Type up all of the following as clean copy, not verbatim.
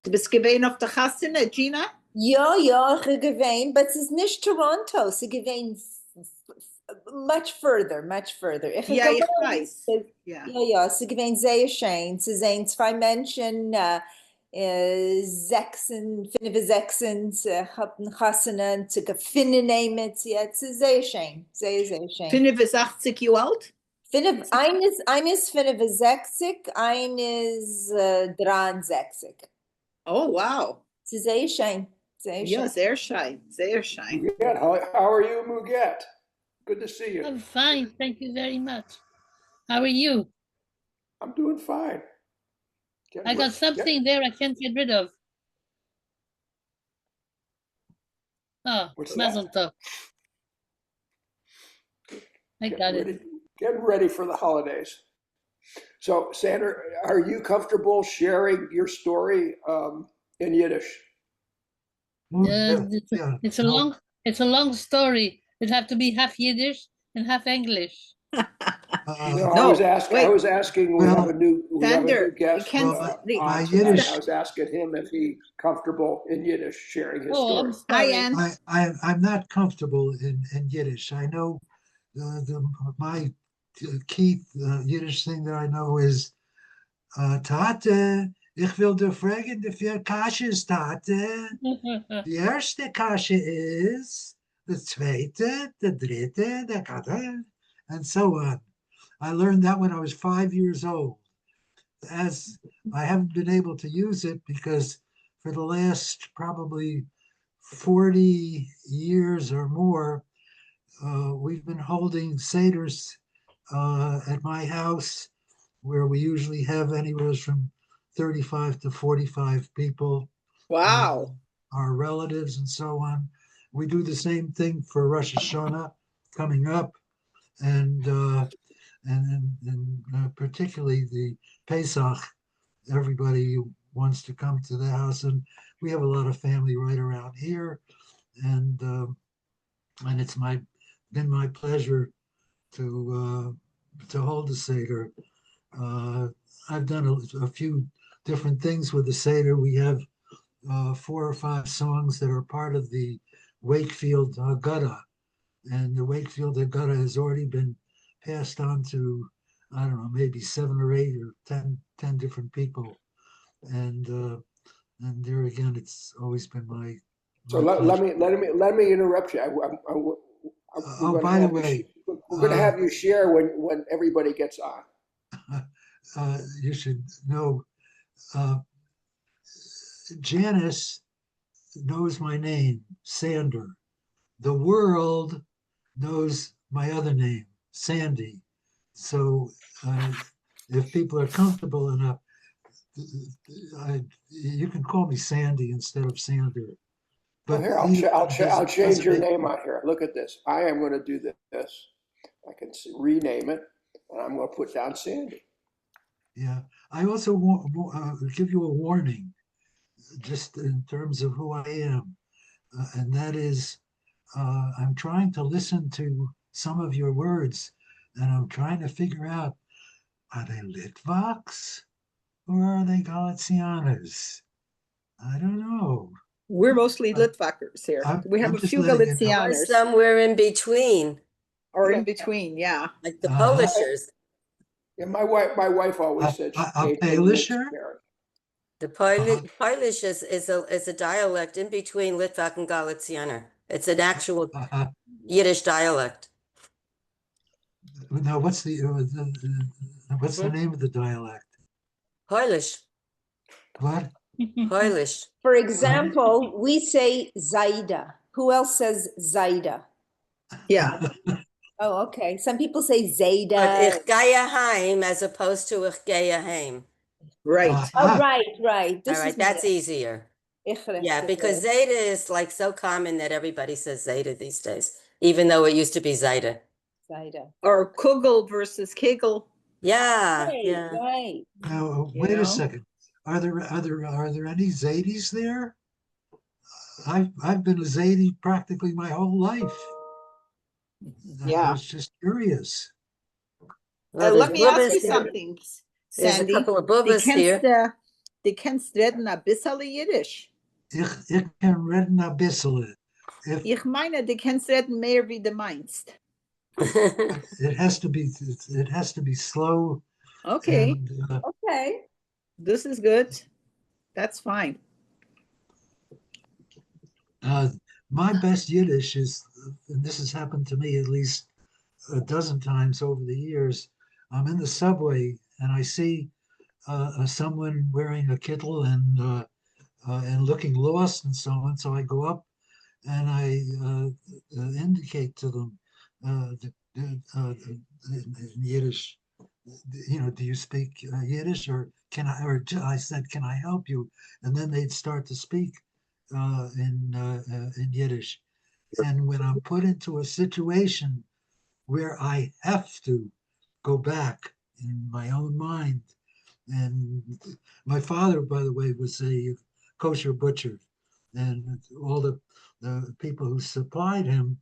Du bist gewesen auf der Hashanah, Gina? Ja, ich gewesen, but es ist nicht Toronto. Sie gewesen much further. Ja, ich weiß. Ja, sie gewesen sehr schön. Sie sehen zwei Menschen, 5 haben Hashanah zu gefunden nehmen. Jetzt ist sehr schön, sehr schön. 85 Jahre alt? Ein ist 65, ein ist 63. Oh, wow. Sie ist sehr schön. Ja, sehr schön. Muget, how are you, Muget? Good to see you. I'm fine, thank you very much. How are you? I'm doing fine. I got something there I can't get rid of. Oh, Mazel Tov. I got it. Getting ready for the holidays. So, Sandra, are you comfortable sharing your story in Yiddish? It's a long story. It'd have to be half Yiddish and half English. I was asking. We have a new guest. I was asking him if he's comfortable in Yiddish sharing his story. I'm not comfortable in Yiddish. I know my key Yiddish thing that I know is Tate, ich will dir fragen, die 4 Kasches, Tate. Die erste Kasche is, the zweite, the dritte, the kate, and so on. I learned that when I was 5 years old. As I haven't been able to use it because for the last probably 40 years or more, we've been holding Seders at my house, where we usually have anywhere from 35 to 45 people. Wow. Our relatives and so on. We do the same thing for Rosh Hashanah coming up, and particularly the Pesach. Everybody wants to come to the house, and we have a lot of family right around here, and it's been my pleasure to hold the Seder. I've done a few different things with the Seder. We have 4 or 5 songs that are part of the Wakefield Haggadah, and the Wakefield Haggadah has already been passed on to, I don't know, maybe 7 or 8 or 10 different people, and there again, it's always been my. So let me interrupt you. By the way, we're going to have you share when everybody gets on. You should know, Janice knows my name, Sander. The world knows my other name, Sandy. So if people are comfortable enough, you can call me Sandy instead of Sander. But here, I'll change your name on here. Look at this. I am going to do this. I can rename it, and I'm going to put down Sandy. Yeah. I also want give you a warning, just in terms of who I am, and that is, I'm trying to listen to some of your words, and I'm trying to figure out, are they Litvaks or are they Galicianers? I don't know. We're mostly Litvakers here. We have a few Galicianers. Somewhere in between. Or in between, yeah. Like the Polishers. Yeah, my wife always said a Pilisher? The Pilish is a dialect in between Litvak and Galician. It's an actual Yiddish dialect. Now, what's the name of the dialect? Pilish. What? Pilish. For example, we say Zaida. Who else says Zaida? Yeah. Oh, okay. Some people say Zayda. Ich gehe heim as opposed to ich gehe heim. Right. Oh, right. All right, that's easier. Yeah, because Zeta is like so common that everybody says Zeta these days, even though it used to be Zeta. Zayda. Or Kugel versus Kegel. Yeah. Right. Now, wait a second. Are there any Zadis there? I've been a Zadi practically my whole life. I was just curious. Well, let me ask you something, Sandy. There's a couple of Bubas here. du kennst reden a bissel Yiddish. Ich kann reden a bissel. Ich meine, du kennst reden mehr wie du meinst. It has to be slow. Okay. And, okay. This is good. That's fine. My best Yiddish is, and this has happened to me at least a dozen times over the years. I'm in the subway and I see someone wearing a kittel and looking lost and so on. So I go up and I indicate to them in Yiddish, do you speak Yiddish, or I said, can I help you? And then they'd start to speak in Yiddish. And when I'm put into a situation where I have to go back in my own mind, and my father, by the way, was a kosher butcher, and all the people who supplied him,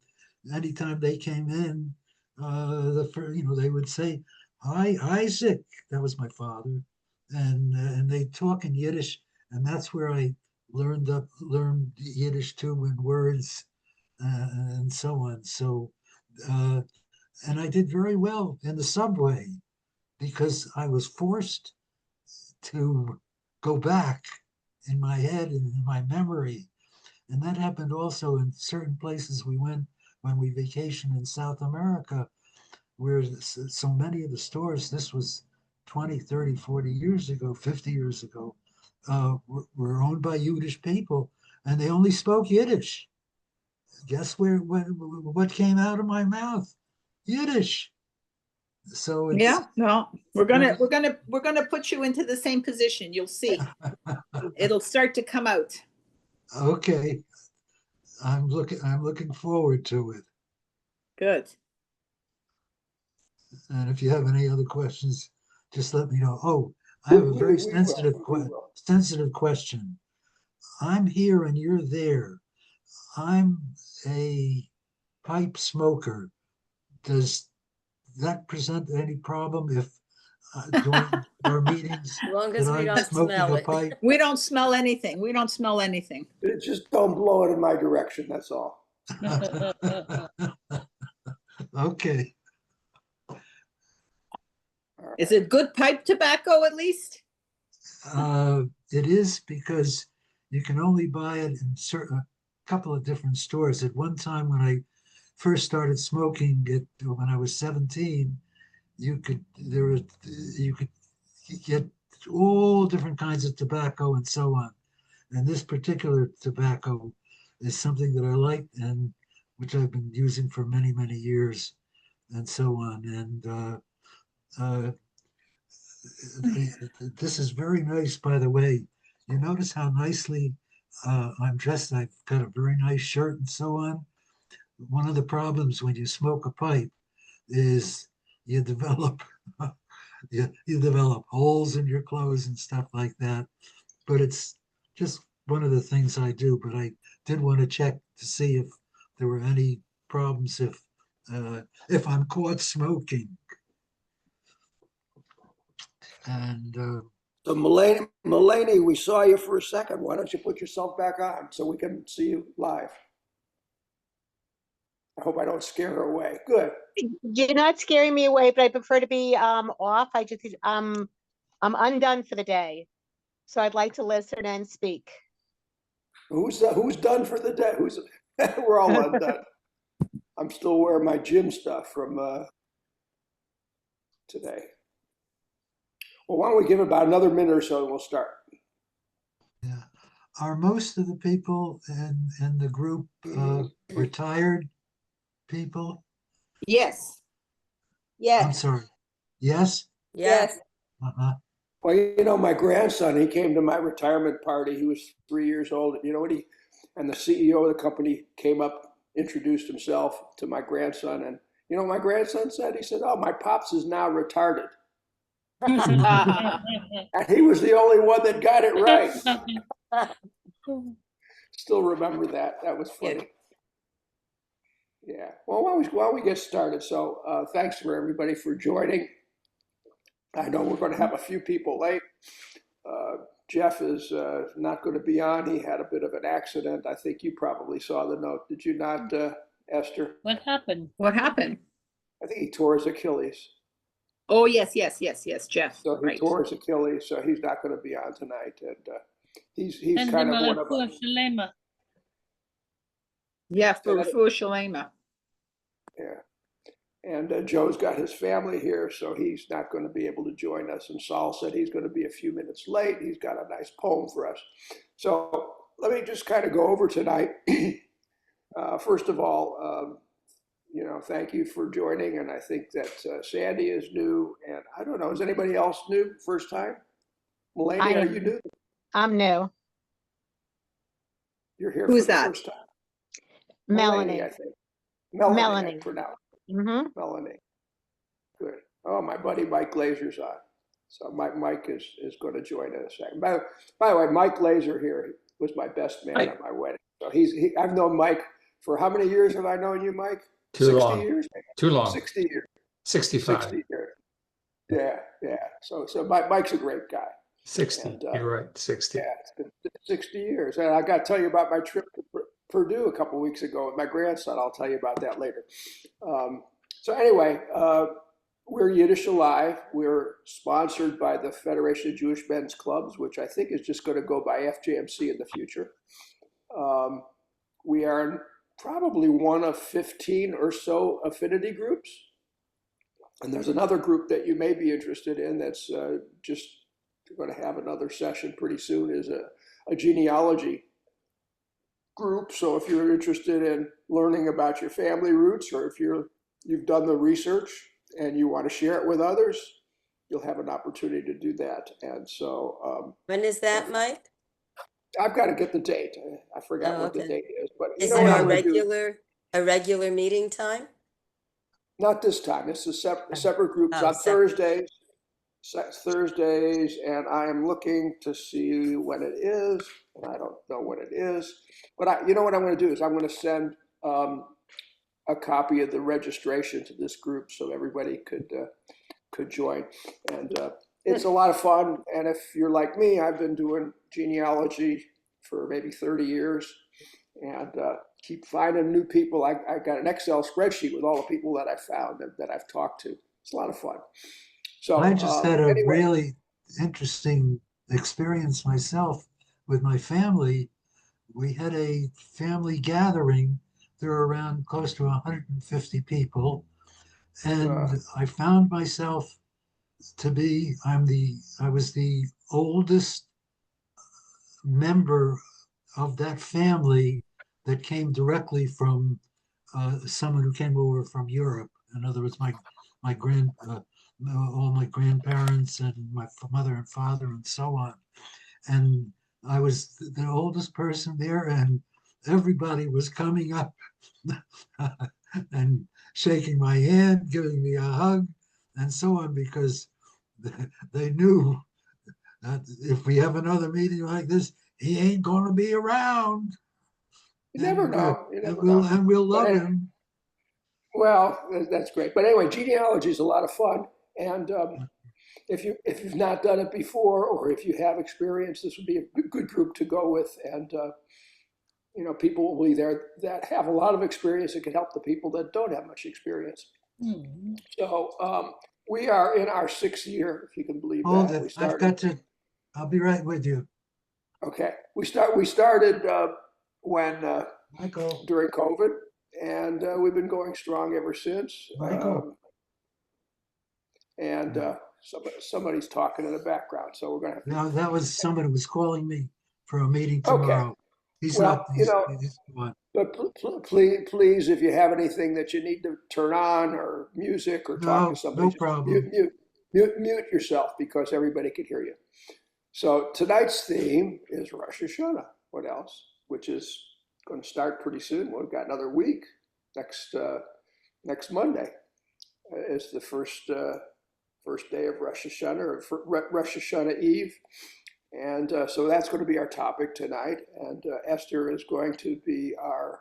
anytime they came in, they would say, "Hi, Isaac." That was my father, and they talk in Yiddish, and that's where I learned Yiddish too, in words and so on. So, and I did very well in the subway because I was forced to go back in my head and in my memory. And that happened also in certain places we went when we vacationed in South America, where so many of the stores, this was 20, 30, 40 years ago, 50 years ago, were owned by Yiddish people, and they only spoke Yiddish. Guess what came out of my mouth? Yiddish. So yeah, no, we're gonna put you into the same position. You'll see. It'll start to come out. Okay. I'm looking forward to it. Good. And if you have any other questions, just let me know. Oh, I have a very sensitive question. I'm here and you're there. I'm a pipe smoker. Does that present any problem if during our meetings As long as that we I'm don't smoking smell a it. pipe? We don't smell anything. We don't smell anything. Just don't blow it in my direction, that's all. Okay. Is it good pipe tobacco at least? It is, because you can only buy it in a couple of different stores. At one time, when I first started smoking it, when I was 17, you could get all different kinds of tobacco and so on. And this particular tobacco is something that I like, and which I've been using for many, many years and so on. And this is very nice, by the way. You notice how nicely I'm dressed. I've got a very nice shirt and so on. One of the problems when you smoke a pipe is you develop you develop holes in your clothes and stuff like that. But it's just one of the things I do. But I did want to check to see if there were any problems if I'm caught smoking. And so Mulaney, we saw you for a second. Why don't you put yourself back on so we can see you live? I hope I don't scare her away. Good. You're not scaring me away, but I prefer to be off. I'm undone for the day, so I'd like to listen and speak. Who's done for the day? We're all undone. I'm still wearing my gym stuff from today. Well, why don't we give it about another minute or so and we'll start. Yeah. Are most of the people in the group retired people? Yes. Yes. I'm sorry. Yes? Yes. Uh-huh. Well, my grandson, he came to my retirement party. He was 3 years old. And the CEO of the company came up, introduced himself to my grandson. And my grandson said, he said, "Oh, my pops is now retarded." And he was the only one that got it right. Still remember that. That was funny. Yeah. Well, why don't we get started? So thanks for everybody for joining. I know we're going to have a few people late. Jeff is not going to be on. He had a bit of an accident. I think you probably saw the note. Did you not, Esther? What happened? What happened? I think he tore his Achilles. Oh, yes, Jeff, So he right. tore his Achilles, so he's not going to be on tonight. And he's Send kind him of a one of refuah us. shalema. Yeah, for that- refuah shalema. Yeah. And Joe's got his family here, so he's not going to be able to join us. And Saul said he's going to be a few minutes late. He's got a nice poem for us. So let me just kind of go over tonight. First of all, thank you for joining. And I think that Sandy is new. And I don't know, is anybody else new? First time? Melanie, I are am. you new? I'm new. You're here Who's for the that? first time. Melanie. I think. Melanie. Melanie. I pronounced Mm-hmm. Melanie. Good. Oh, my buddy Mike Glazer's on. So Mike is going to join in a second. By the way, Mike Glazer here was my best man at my wedding. So I've known Mike for how many years have I known you, Mike? Too 60 long. years? Too long. 60 years. 65. 60 years. Yeah. So Mike's a great guy. 60. And, You're right. 60. Yeah, it's been 60 years. And I got to tell you about my trip to Purdue a couple of weeks ago with my grandson. I'll tell you about that later. So anyway, we're Yiddish Alive. We're sponsored by the Federation of Jewish Men's Clubs, which I think is just going to go by FJMC in the future. We are probably one of 15 or so affinity groups. And there's another group that you may be interested in that's just going to have another session pretty soon, is a genealogy group. So if you're interested in learning about your family roots, or if you've done the research and you want to share it with others, you'll have an opportunity to do that. And so When is that, Mike? I've got to get the date. I forgot what the Okay. date is, but you Is know it what a I'm going to do? regular meeting time? Not this time. It's a separate groups Oh, on separate. Thursdays, and I am looking to see when it is, and I don't know when it is. But you know what I'm going to do is I'm going to send a copy of the registration to this group so everybody could join. And it's a lot of fun. And if you're like me, I've been doing genealogy for maybe 30 years, and keep finding new people. I got an Excel spreadsheet with all the people that I found and that I've talked to. It's a lot of fun. So I just had a anyway, really interesting experience myself with my family. We had a family gathering. There were around close to 150 people. And I found myself I was the oldest member of that family that came directly from someone who came over from Europe. In other words, all my grandparents and my mother and father and so on. And I was the oldest person there, and everybody was coming up and shaking my hand, giving me a hug, and so on, because they knew that if we have another meeting like this, he ain't going to be around. you never know. You never we'll, know. and we'll love But him. Well, that's great. But anyway, genealogy is a lot of fun. And if you've not done it before, or if you have experience, this would be a good group to go with. And people will be there that have a lot of experience and can help the people that don't have much experience. Hmm. So we are in our 6th year, if you can believe Hold that. it. I'll be right with you. Okay. We started when Michael. during COVID, and we've been going strong ever since. Michael. Somebody's talking in the background, so we're going to have to. No, that was somebody was calling me for a meeting tomorrow. He's Well, not. He's gone. But please, if you have anything that you need to turn on, or music, or talk to somebody, No just problem. mute yourself, because everybody can hear you. So tonight's theme is Rosh Hashanah. What else? Which is going to start pretty soon. We've got another week. Next Monday is the first day of Rosh Hashanah, or Rosh Hashanah Eve. And so that's going to be our topic tonight. And Esther is going to be our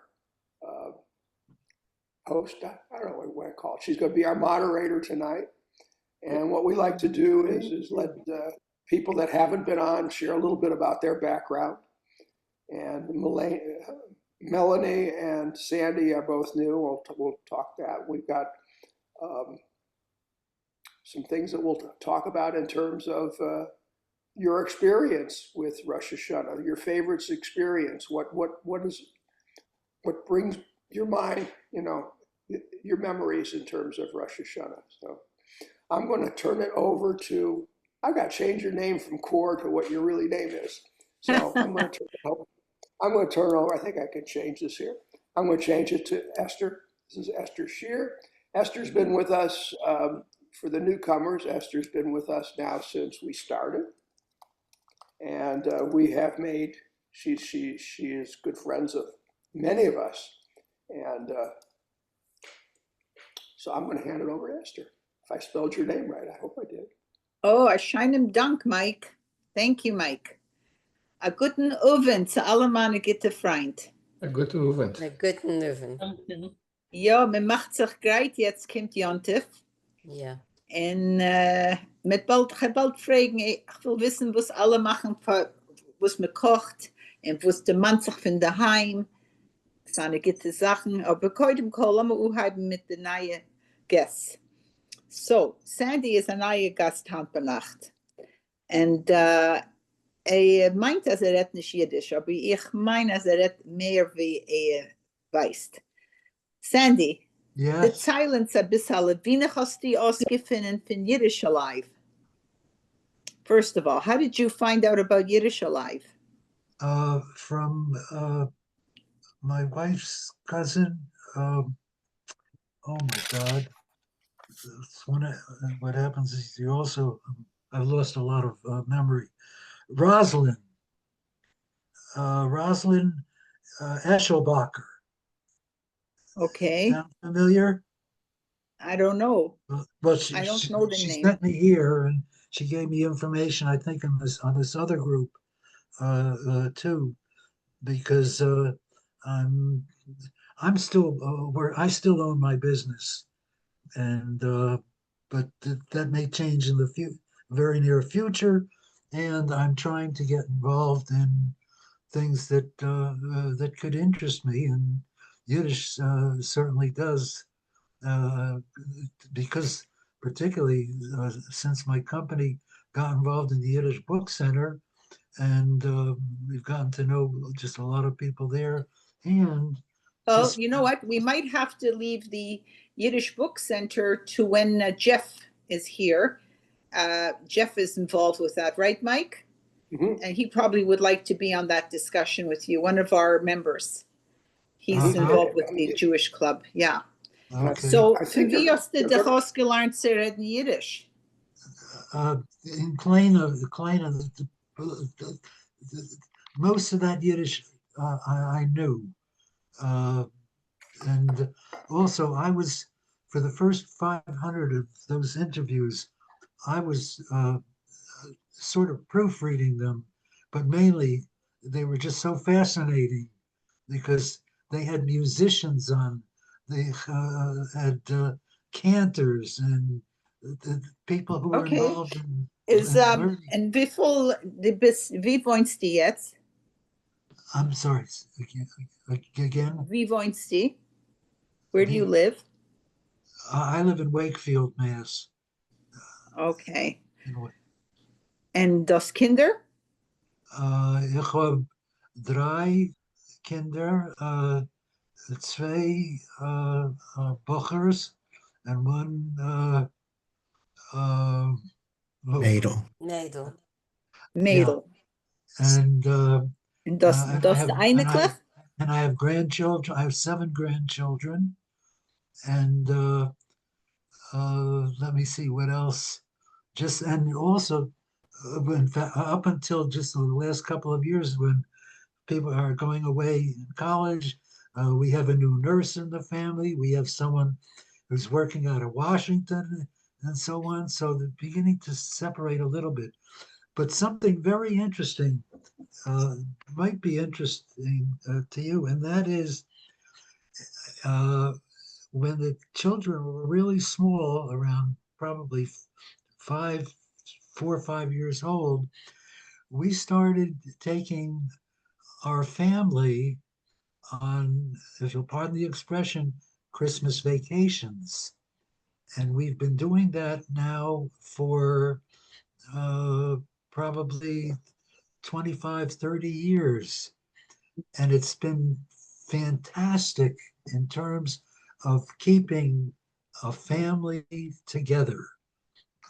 host. I don't know what I call it. She's going to be our moderator tonight. And what we like to do is let people that haven't been on, share a little bit about their background. And Melanie and Sandy are both new. We'll talk that. We've got some things that we'll talk about in terms of your experience with Rosh Hashanah, your favorite experience. What brings your mind, your memories in terms of Rosh Hashanah. So I'm going to turn it over to. I've got to change your name from Core to what your really name is. So I'm going to turn it over. I think I can change this here. I'm going to change it to Esther. This is Esther Shear. Esther's been with us for the newcomers. Esther's been with us now since we started. And we have made, she is good friends of many of us. And so I'm going to hand it over to Esther. If I spelled your name right, I hope I did. Oh, einem Dank, Mike. Thank you, Mike. A guten Abend zu alle meine gute Freund. A good event. A guten Abend. Something. Ja, man macht sich greit, jetzt kommt Jontef. Yeah. En met bald fragen, ich will wissen, was alle machen, was man kocht, und was der Mann sich von daheim, seine gute Sachen, aber heute im Kohl haben wir mit den neuen Gästen. So, Sandy ist ein neuer Gast heute Nacht. Und meint, dass redet nicht Jiddisch, aber ich meine, dass redet mehr, wie weiß. Sandy, the Yes. silence a bissel wie hast du ausgefunden von Yiddish Alive? First of all, how did you find out about Yiddish Alive? From my wife's cousin. Oh my God. It's what happens is you also, I've lost a lot of memory. Rosalind Eschelbacher. Okay, Sound familiar? I don't know. Well, I don't know the she name. sent me here and she gave me information, I think, on this other group too, because I'm still where I still own my business, and but that may change in the very near future, and I'm trying to get involved in things that that could interest me, and Yiddish certainly does, because particularly since my company got involved in the Yiddish Book Center, and we've gotten to know just a lot of people there. And Oh, you know what? We might have to leave the Yiddish Book Center to when Jeff is here. Jeff is involved with that, right, Mike? Mm-hmm. And he probably would like to be on that discussion with you, one of our members. He's Uh-huh. involved with the Jewish club, yeah. okay. So, I think wie they're- hast du they're dich gonna- ausgelernt zu reden Yiddish? In Kleine, most of that Yiddish I knew. And also I was, for the first 500 of those interviews, I was sort of proofreading them, but mainly they were just so fascinating because they had musicians on, they had cantors and the people who were Okay. involved in Is learning. and wie wohnst du jetzt? I'm sorry, again, Wie wohnst du? Where do you live? I live in Wakefield, Mass. Okay. In And das Kinder? Ich habe 3 Kinder, 2 Buchers and 1 Mädel. Nadel. Mädel. and Und das and das einiglich? and I have grandchildren. I have 7 grandchildren, and let me see what else. Just and also, in fact, up until just the last couple of years, when people are going away in college, we have a new nurse in the family. We have someone who's working out of Washington, and so on. So they're beginning to separate a little bit. But something very interesting might be interesting to you, and that is when the children were really small, around probably 5, 4 or 5 years old, we started taking our family on, if you'll pardon the expression, Christmas vacations. And we've been doing that now for probably 25, 30 years. And it's been fantastic in terms of keeping a family together.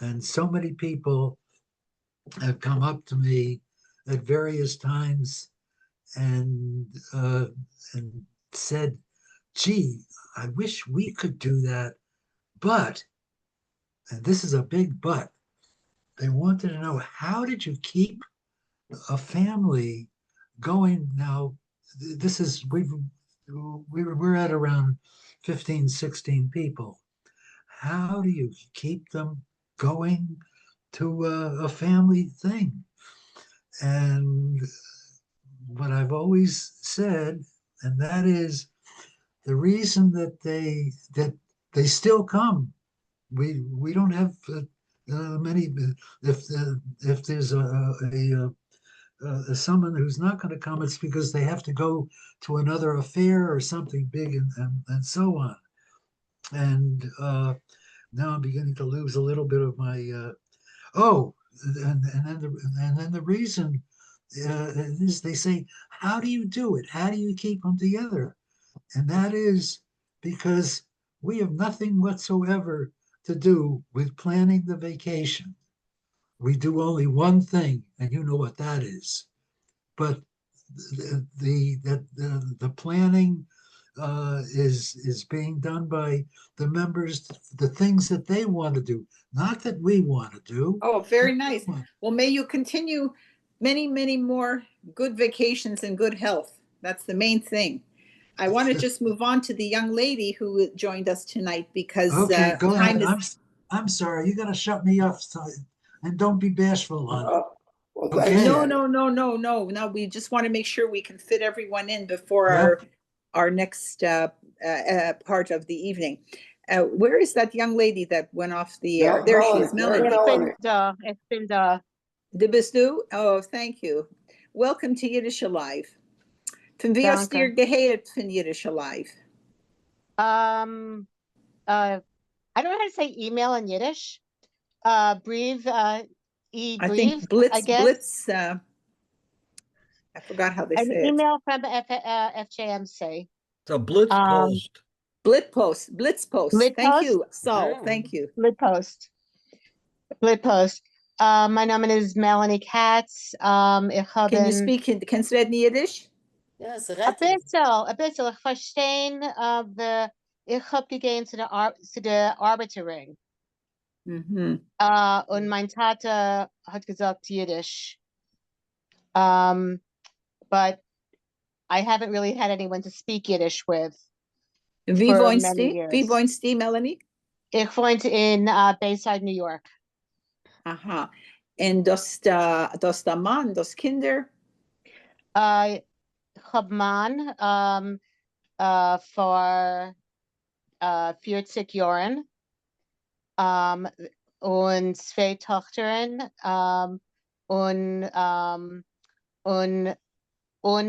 And so many people have come up to me at various times and said, gee, I wish we could do that. But, and this is a big but, they wanted to know, how did you keep a family going? Now, this is, we're at around 15, 16 people. How do you keep them going to a family thing? And what I've always said, and that is the reason that they still come. We don't have many. If there's someone who's not going to come, it's because they have to go to another affair or something big, and so on. And now I'm beginning to lose a little bit of my. And then the reason is they say, how do you do it? How do you keep them together? And that is because we have nothing whatsoever to do with planning the vacation. We do only one thing, and you know what that is. But the planning is being done by the members, the things that they want to do, not that we want to do. Oh, very nice. Well, may you continue many, many more good vacations and good health. That's the main thing. I want to just move on to the young lady who joined us tonight because okay, go ahead. is... I'm sorry, you got to shut me off, and don't be bashful on it. Well, Okay. thanks, No, Annie. no. We just want to make sure we can fit everyone in before our next part of the evening. Where is that young lady that went off the air? There she is, Melanie. Ich bin da. De bist du? Oh, thank you. Welcome to Yiddish Alive. Von wie hast du gehört von Yiddish Alive? I don't know how to say email in Yiddish. Brief, I e-brief, think Blitz, I guess. Blitz, I forgot how they An say it. email from FJMC. So Blitz Post. Blitzpost. Blitzpost? Thank you, Saul. Oh. Thank you. Blitpost. My name is Melanie Katz. Can you speak in, kannst du reden Yiddish? Yes, A bisschen. Ich verstehe, ich habe gegangen zu der Arbeiterring. Mhm. Und mein Vater hat gesagt Yiddish. But I haven't really had anyone to speak Yiddish with. Wie for wohnst many du? years. Wie wohnst du, Melanie? Ich wohnte in Bayside, New York. Aha. Und das Mann, das Kinder? Ich habe Mann vor 40 Jahren und 2 Töchtern und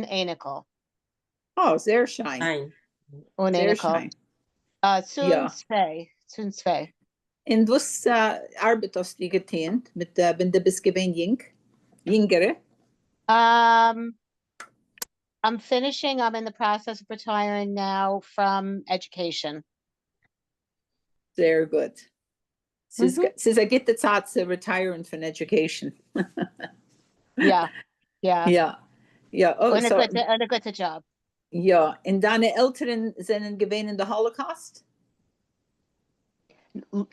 Enkel. Oh, sehr schön. Fine. Und Sehr Enkel. schön. Soon zwei. Und was Arbeit hast du getan, wenn du bist gewesen jüngere? I'm finishing. I'm in the process of retiring now from education. Sehr gut. Es ist eine gute Zeit zu retiren von Education. Yeah. Oh, And so, a good job. ja. Und deine Eltern sind gewesen in der Holocaust? No.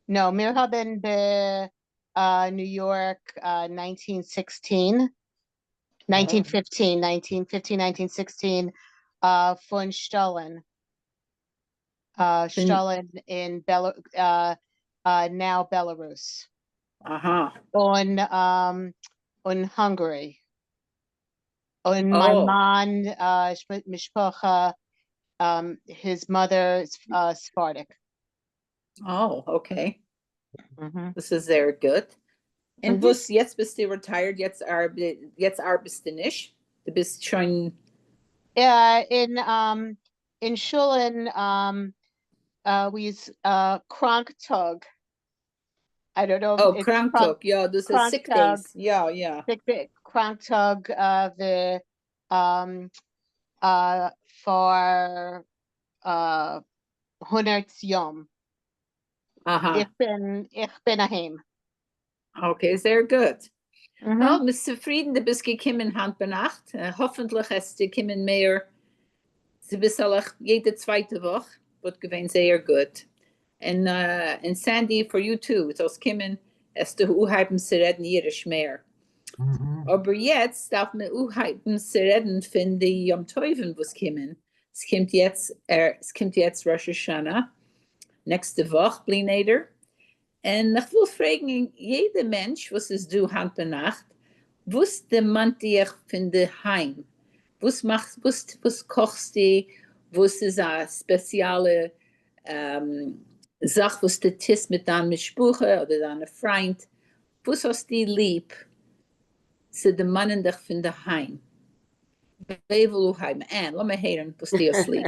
Wir haben New York 1916, 1916 von Stalin. Stalin in now Belarus. Aha. Und Hungary. Und mein Mann, Mishpacha, his mother, Sephardic. Oh, okay. Das ist sehr gut. Und jetzt bist du retired, jetzt arbeitest du nicht. Du bist schon In Schulen, we use Kranktag. I don't know. Oh, Kranktag, ja, das ist sick days. Ja. Kranktag, for 100 Yom. Aha. Ich bin daheim. Okay, sehr gut. Well, bist zufrieden, du bist gekommen Hand bei Nacht. Hoffentlich hast du gekommen mehr. Du bist auch jede zweite Woche. Wird gewesen sehr gut. And Sandy, for you too. Es ist kommen, hast du unheimlich zu reden Jiddisch mehr. Aber jetzt darf man unheimlich zu reden von den Yom Tovim, was kommen. Es kommt jetzt Rosh Hashanah. Nächste Woche, Blineder. Und ich will fragen, jeder Mensch, was es du Hand bei Nacht, was demandt ihr von daheim? Was kochst du? Was ist eine spezielle Sache, was du tust mit deinem Spuche oder deinem Freund? Was hast du lieb? Sie demanden dich von daheim. Wer will heim? Anne, lass mich hören, was du hast lieb.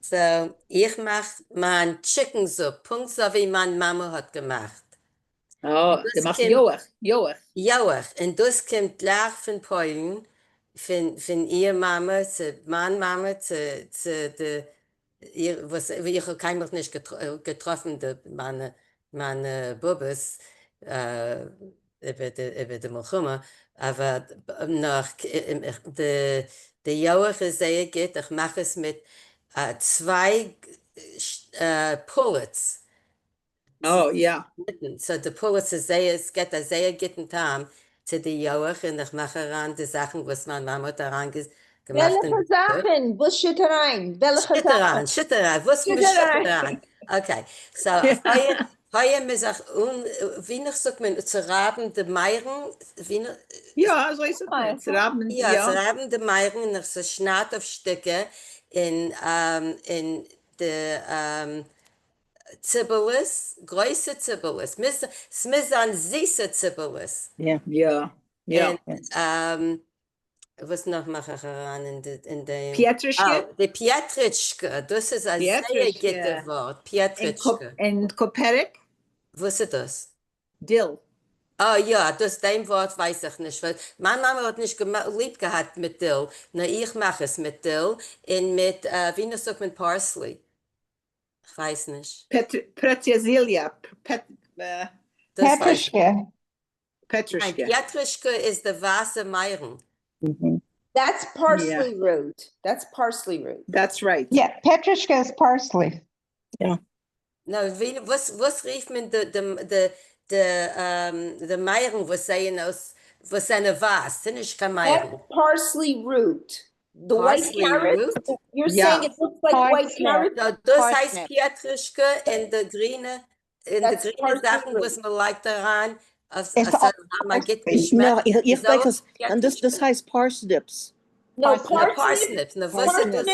So, ich mache mein Chicken Soup, Punkt so wie meine Mama hat gemacht. Oh, du machst Joach. Joach, und das kommt gleich von Polen, von ihr Mama zu meine Mama, ich habe keinen nicht getroffen, meine Bubes, über die Milchumma, aber noch, der Joach ist sehr gut, ich mache es mit 2 Pullets. Oh, ja. So die Pullets ist es geht ein sehr guten Time zu den Joach und ich mache ran die Sachen, was meine Mama daran gemacht hat. Welche Sachen? Was steht rein? Welche Sachen? Schitteran, was muss Schitteran? Okay, so heuer muss ich, wie noch sagt man, zu Raben de Meiren, Ja, so ist es. Zu Raben, ja, zu Raben de Meiren und ich so schnatt auf Stücke in der Zibelis, große Zibelis. Es muss ein süßer Zibelis. Ja. Und, was noch mache ich heran in dem? Pietrischke? Oh, die Pietrischke, das ist ein sehr gutes Wort. Pietrischke. Und Koperik? Was ist das? Dill. Oh ja, dem Wort weiß ich nicht. Weil meine Mama hat nicht lieb gehabt mit Dill. Na, ich mache es mit Dill und mit, wie sagt man Parsley? Ich weiß nicht. Petersilia. Petrischke. Nein, Pietrischke ist der weiße Meiren. That's parsley root. That's parsley root. That's right. Yeah, Petrischke is parsley. No, was rief man de Meiren, was seien aus, was seine was? Sind ich kein Meiren. That's parsley root. The Parsley white carrot. root? You're saying it looks like white carrot? So, das heißt Pietrischke in der grüne Sachen, was man like daran. Man geht No, ich weiß, und das heißt Parsnips. No, Parsnips. No, was ist das?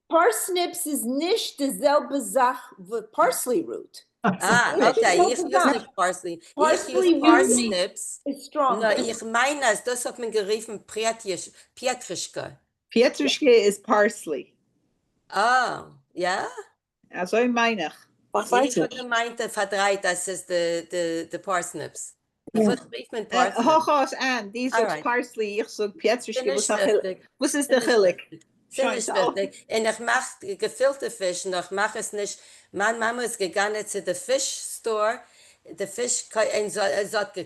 Parsnips is nicht dieselbe Sache wie parsley root. Okay, ich use nicht Parsley. Ich use Parsnips. It's strong. No, ich meine, das hat man geriefen Pietrischke. Pietrischke is Parsley. Oh, ja? Also ich meine. Was weiß Ich habe gemeint, verdreht, das ist die Parsnips. Was rief man Parsnips? Hochhaus an, die sagt Parsley, ich sag Pietrischke. Was ist der Chilik? Ziemlich wichtig. Und ich mache gefüllte Fisch, und ich mache es nicht. Meine Mama ist gegangen zu der Fischstore, der Fisch, und sie hat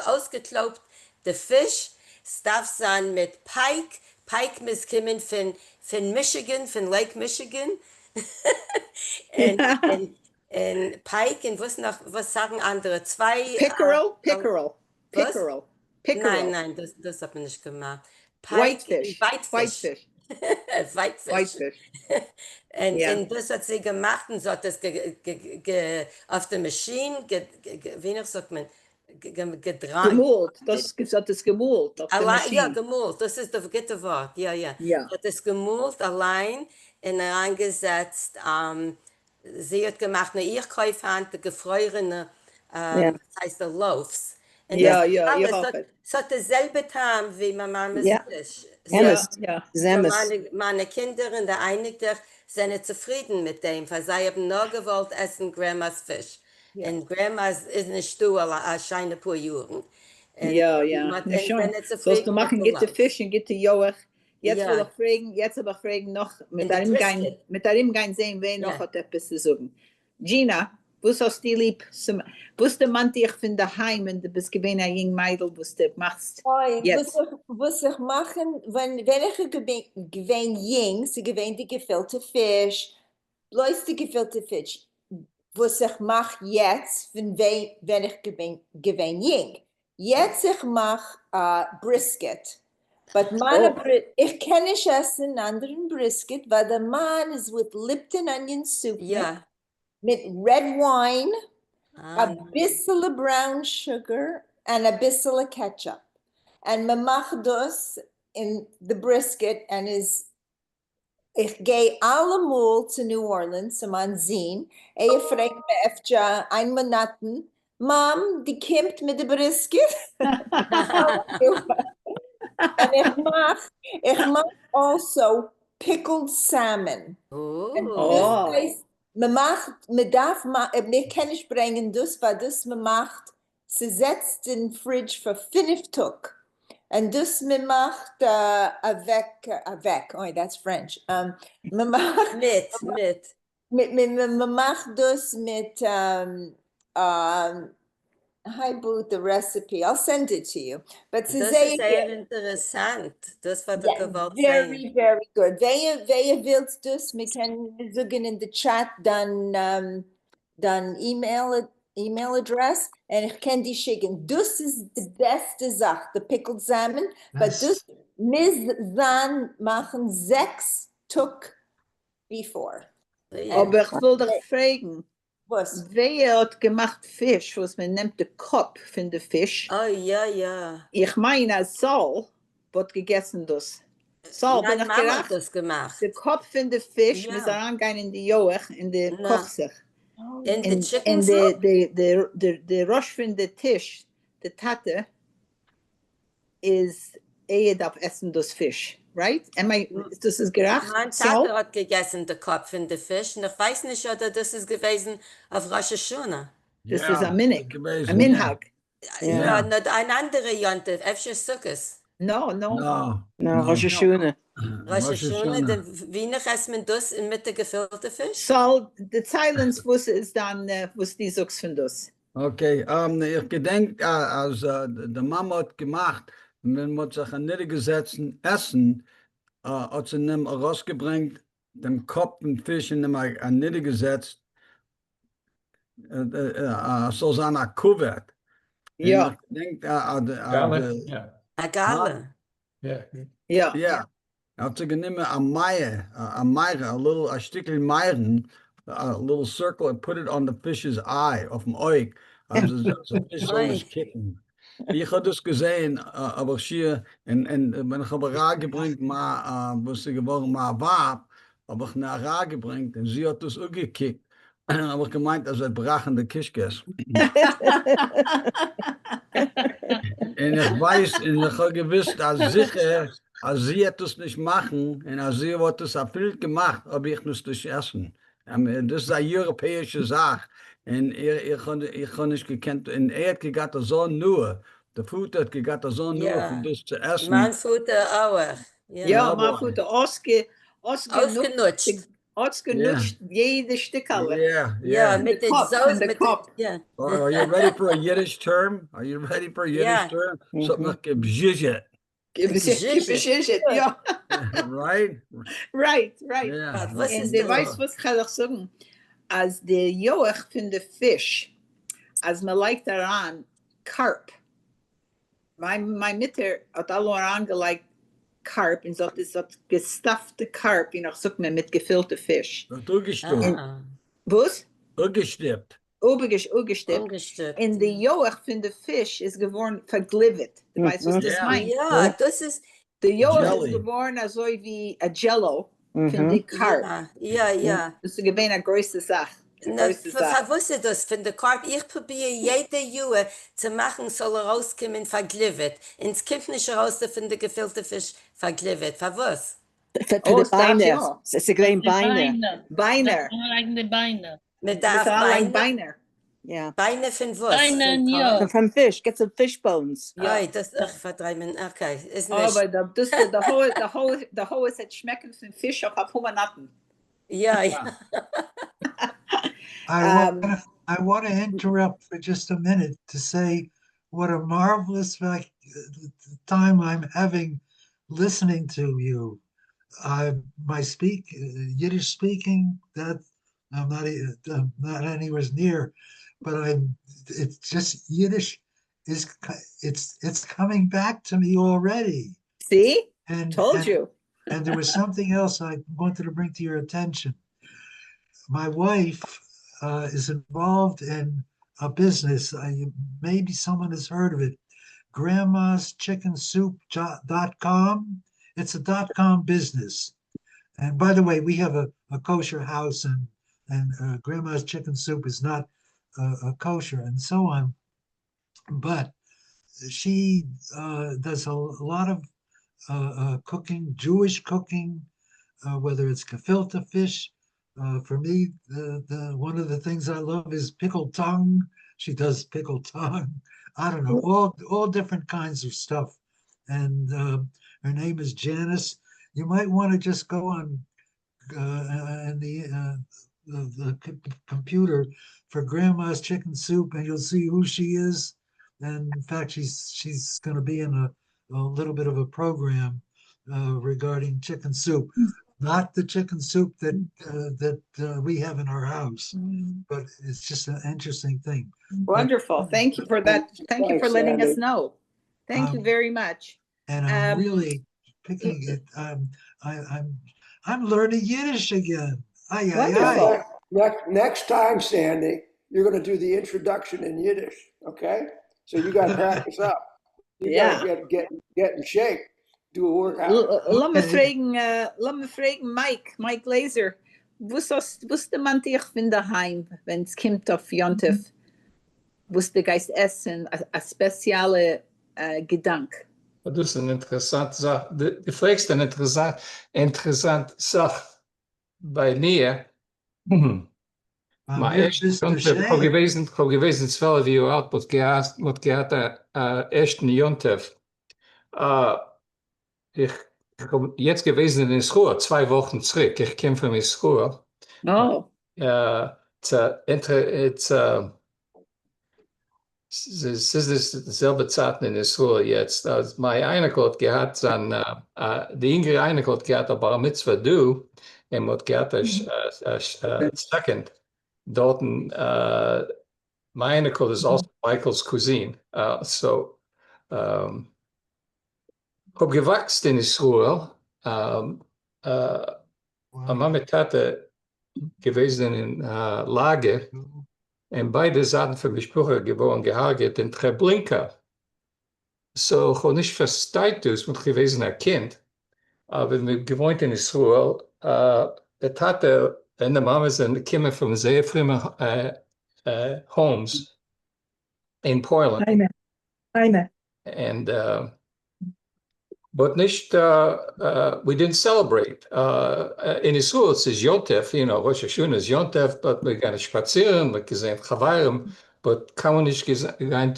ausgeklaubt, der Fisch, es darf sein mit Pike. Pike muss kommen von Michigan, von Lake Michigan. und Pike, und was sagen andere? Pickerel. Nein, das hat man nicht gemacht. Pike, Whitefish. Whitefish. Und das hat sie gemacht und so hat das auf der Maschine, wie noch sagt man, gedreht. Gemult, das hat es gemult. Ja, gemult, das ist das gute Wort, ja. Hat es gemult allein und reingesetzt sie hat gemacht, ich kaufe die gefrorene, Ja. das heißt der Loaves. Und Ja, das ja, ich alles, hoffe. es hat dasselbe Tam wie mein Mamas Ja. Fisch. Ja, Emmes, ja. So Zemmes. meine Kinder und der Einigter sind zufrieden mit dem, weil sie haben nur gewollt essen Grandmas Fisch. Ja. Und Grandmas ist nicht du, a scheine paar Jahren. Ja, ja. Und Na schon. sind Sollst du zufrieden machen, mit geht der der Fisch und geht der Joach. Jetzt will Ja. ich fragen, jetzt aber fragen noch, In der Brisket. mit dem gehen sehen, wer noch Ja. hat etwas zu sagen. Gina, was hast du lieb? Was der Mann dich von daheim und du bist gewesen ein jung Mädel, was du machst? Oi, Jetzt. was ich machen, wenn ich gewinn jing, sie gewinn die gefüllte Fisch, bloß die gefüllte Fisch, was ich mach jetzt, wenn ich gewinn jing. Jetzt ich mach Brisket. But meine ich kann nicht essen einen anderen Brisket, weil der Mann ist with Lipton onion soup Ja. mit red wine, Ah, a bisschen brown sugar, and a bisschen ketchup. And me mach das in the brisket and ich gehe allemal zu New Orleans zum Ansehen. Fragt me öfter ein Monaten, Mom, die kommt mit der Brisket. And ich mach also pickled salmon. And Oh. das heißt, mir kann ich bringen das, weil das man macht, sie setzt in den Fridge für 5 Tage. Und das man macht avec, oh, that's French. Man macht man macht das mit, I bought the recipe. I'll send it to you. But Das ist sehr interessant. Das war der gewollt sein. very, very good. Wer willst das? Wir können sagen in the chat dann email address und ich kann die schicken. Das ist die beste Sache, the pickled salmon. But das müssen dann machen 6 Tag before. Aber ich will dich fragen, Was? wer hat gemacht Fisch, was man nimmt den Kopf von der Fisch? Oh, ja, ja. Ich meine, Saul wird gegessen das. Saul, bin ich Mama hat gedacht, das gemacht. der Kopf von der Fisch, Ja. muss reingehen in die Joach, in die Na. Kochsach. In the chicken En soup? de Rosh von der Tisch, der Tate, ist darf essen das Fisch, right? Das ist gerecht? Mein Vater hat gegessen den Kopf in den Fisch und ich weiß nicht, oder das ist gewesen auf Rosh Hashanah. Das ist ein Minhag. gewesen, Ein Minhag. Ja, nicht ein anderer Jonte, öfter Sukkos. No. No. No, Rosh Hashanah. Rosh Hashanah, dann wie noch essen wir das mit der gefüllten Fisch? So, the silence was ist dann, was die sagst von das. Okay, ich gedenke, als der Mama hat gemacht, wenn man sich an niedergesetzten Essen, hat sie nem rausgebracht, den Kopf und Fisch in dem an niedergesetzt, so seiner Kuvert. Ja. Ich denke, Agave. Ja. ja. Hat sie genommen a Meyer, a Stückchen Meiren, a little circle, and put it on the fish's eye, auf dem Eug. Also the fish soll nicht kicken. Ich habe das gesehen, aber hier, und wenn ich aber Ra gebringt, was sie geworden, war, aber ich nach Ra gebringt, und sie hat das auch gekickt. Aber ich gemeint, das ist brachende Kischkes. Und ich weiß, und ich habe gewiss, dass sicher, als sie hat das nicht machen, und als sie hat das auch viel gemacht, aber ich muss das essen. Das ist eine europäische Sache. Und ich habe nicht gekannt, und hat gegatt so nur, der Futter hat gegatt so nur, für das zu essen. Mein Futter auch. Ja, mein Futter ausgenutscht, jede Stückerle. Yeah. Mit der Sauce, mit Kopf. Ja. Are you ready for a Yiddish term? Are you ready for a Yiddish term? Something like gebzhizhet. Ja. Right? Right. Yeah. Was Und ist du das? weißt, was kann ich sagen? Als der Joach von der Fisch, als man legt daran Carp, mein Mutter hat alle angelegt Carp und so hat gestuffte Carp, und ich sag mir mit gefüllter Fisch. Ugestippt. Was? Ugestippt. Ugestippt. Und der Joach von der Fisch ist geworden verglivet. Du weißt, was das meint? Ja, das ist... Der Joach ist geworden also wie a Jello. von die Karp. Ja. Das ist gewesen eine große Sache. Wusste das von der Karp? Ich probiere jede Jahr zu machen, soll rauskommen, verglivet. Ins kommt nicht raus, von der gefüllte Fisch verglivet. Was? Für die Beine. Es ist gewesen Beine. Beine. Eigene Beine. Mit der Beine. Ja. Beine von was? Beine, ja. From fish. Get some fish bones. Ja, das verdreiben. Okay, ist nicht. Aber der Hohe ist jetzt schmecken von Fisch auf Humanatten. Ja. I want to interrupt for just a minute to say what a marvelous time I'm having listening to you. My Yiddish speaking, that I'm not anywhere near, but it's just Yiddish it's coming back to me already. See? Told you. And there was something else I wanted to bring to your attention. My wife is involved in a business. Maybe someone has heard of it. grandmaschickenSoup.com. It's a .com business. And by the way, we have a kosher house, and Grandma's Chicken Soup is not kosher and so on. But she does a lot of cooking, Jewish cooking, whether it's gefilte fish. For me, one of the things I love is pickled tongue. She does pickled tongue. I don't know, all different kinds of stuff. And her name is Janice. You might want to just go on the computer for Grandma's Chicken Soup, and you'll see who she is. And in fact, she's going to be in a little bit of a program regarding chicken soup. Not the chicken soup that we have in our house, but it's just an interesting thing. Wonderful. Thank you for that. Thank you for letting us know. Thank you very much. And I'm really picking it. I'm learning Yiddish again. Next time, Sandy, you're going to do the introduction in Yiddish. Okay, so you got to practice up. You got to get in shape. Do a workout. Laat me vragen, Mike Laser. Wusste man dich von daheim, wenn es kommt auf Jontef? Wusste Geist essen, a spezielle Gedanke? Das ist eine interessante Sache. Du fragst eine interessante Sache bei mir. Maar echt, ik heb gewesen 12 jaar oud, wat gehad echt een Jontef. Ich bin jetzt gewesen in School, 2 Wochen zurück. Ich komme von der School. Oh. Es ist dieselbe Zeit in der School jetzt. Als mein Einigl hat gehabt, die Ingrid Einigl hat gehabt, a Bar Mitzvah du, und hat gehabt second. Dort, mein Einigl is also Michael's cousine. Ich habe gewachsen in der Schule. Mama und Tate gewesen in Lage. Und beide Seiten von Besprücher geboren gehaget in Treblinka. So, ich habe nicht versteht, es mit gewesen ein Kind. Aber wir gewohnt in der Schule. Der Tate und der Mama sind gekommen von sehr frühen Homes in Portland. And but nicht, we didn't celebrate. In Israel, it says Yontef, Rosh Hashanah is Yontef, but wir gehen spazieren, wir gesehen Chavarim, but kann man nicht gehen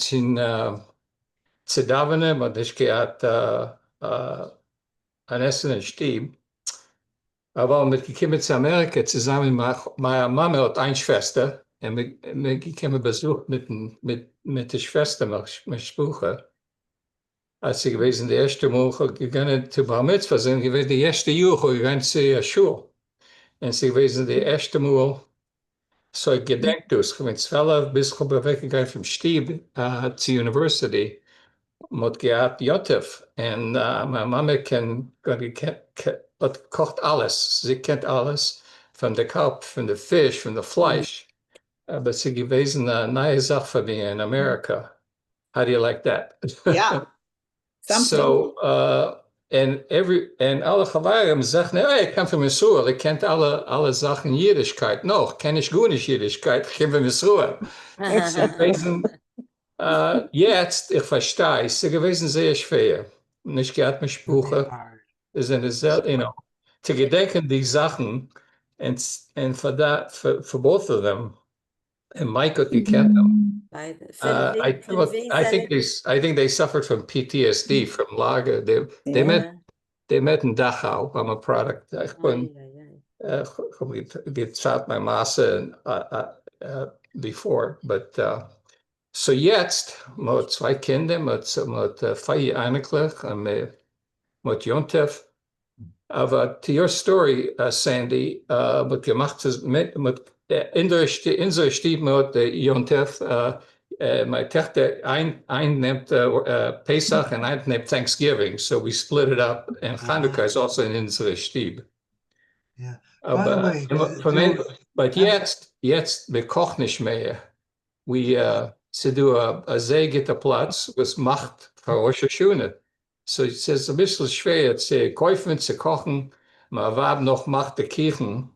zu davenen, man nicht gehabt ein Essen in Stieb. Aber wir gekommen zu Amerika zusammen, meine Mama hat eine Schwester, und wir gekommen besucht mit der Schwester, mit Sprüche. Als sie gewesen, die erste Mal gegangen zu Bar Mitzvah, sind gewesen, die erste Jahr gegangen zu Schule. Und sie gewesen, die erste Mal, so ich gedenkt, ich bin 12 bis ich weggegangen vom Stieb zur University, mit gehabt Jontef. Und meine Mama kocht alles. Sie kennt alles, von der Kalb, von der Fisch, von der Fleisch. Aber sie gewesen eine neue Sache für mich in Amerika. How do you like that? Ja. So, En alle Chavarim zeggen, nee, ik kom van Israël, ik ken alle Sachen Jiddischkeit noch, ken ich gut nicht Jiddischkeit, ich kom von Israël. Es ist gewesen, jetzt, ich verstehe, es ist gewesen sehr schwer. Und ich gehe mit Sprüche, es sind sehr, zu gedenken die Sachen, und für both of them, and Mike had gekannt them. I think they suffered from PTSD from Lager. They met in Dachau. I'm a product. Ich bin gezahlt my Masse before, but so jetzt mit zwei Kinder, mit 4 Einiglich und mit Jontef. Aber to your story, Sandy, wat gemacht is met in der Stieb mit Jontef, my Tochter ein nimmt Pesach and ein nimmt Thanksgiving, so we split it up, and Hanukkah is also in unserer Stieb. Yeah. By the way, but jetzt wir kochen nicht mehr. Sie do a Seegitterplatz, was macht für Rosh Hashanah. So es ist ein bisschen schwer zu kaufen, zu kochen. Man war noch macht die Kirchen,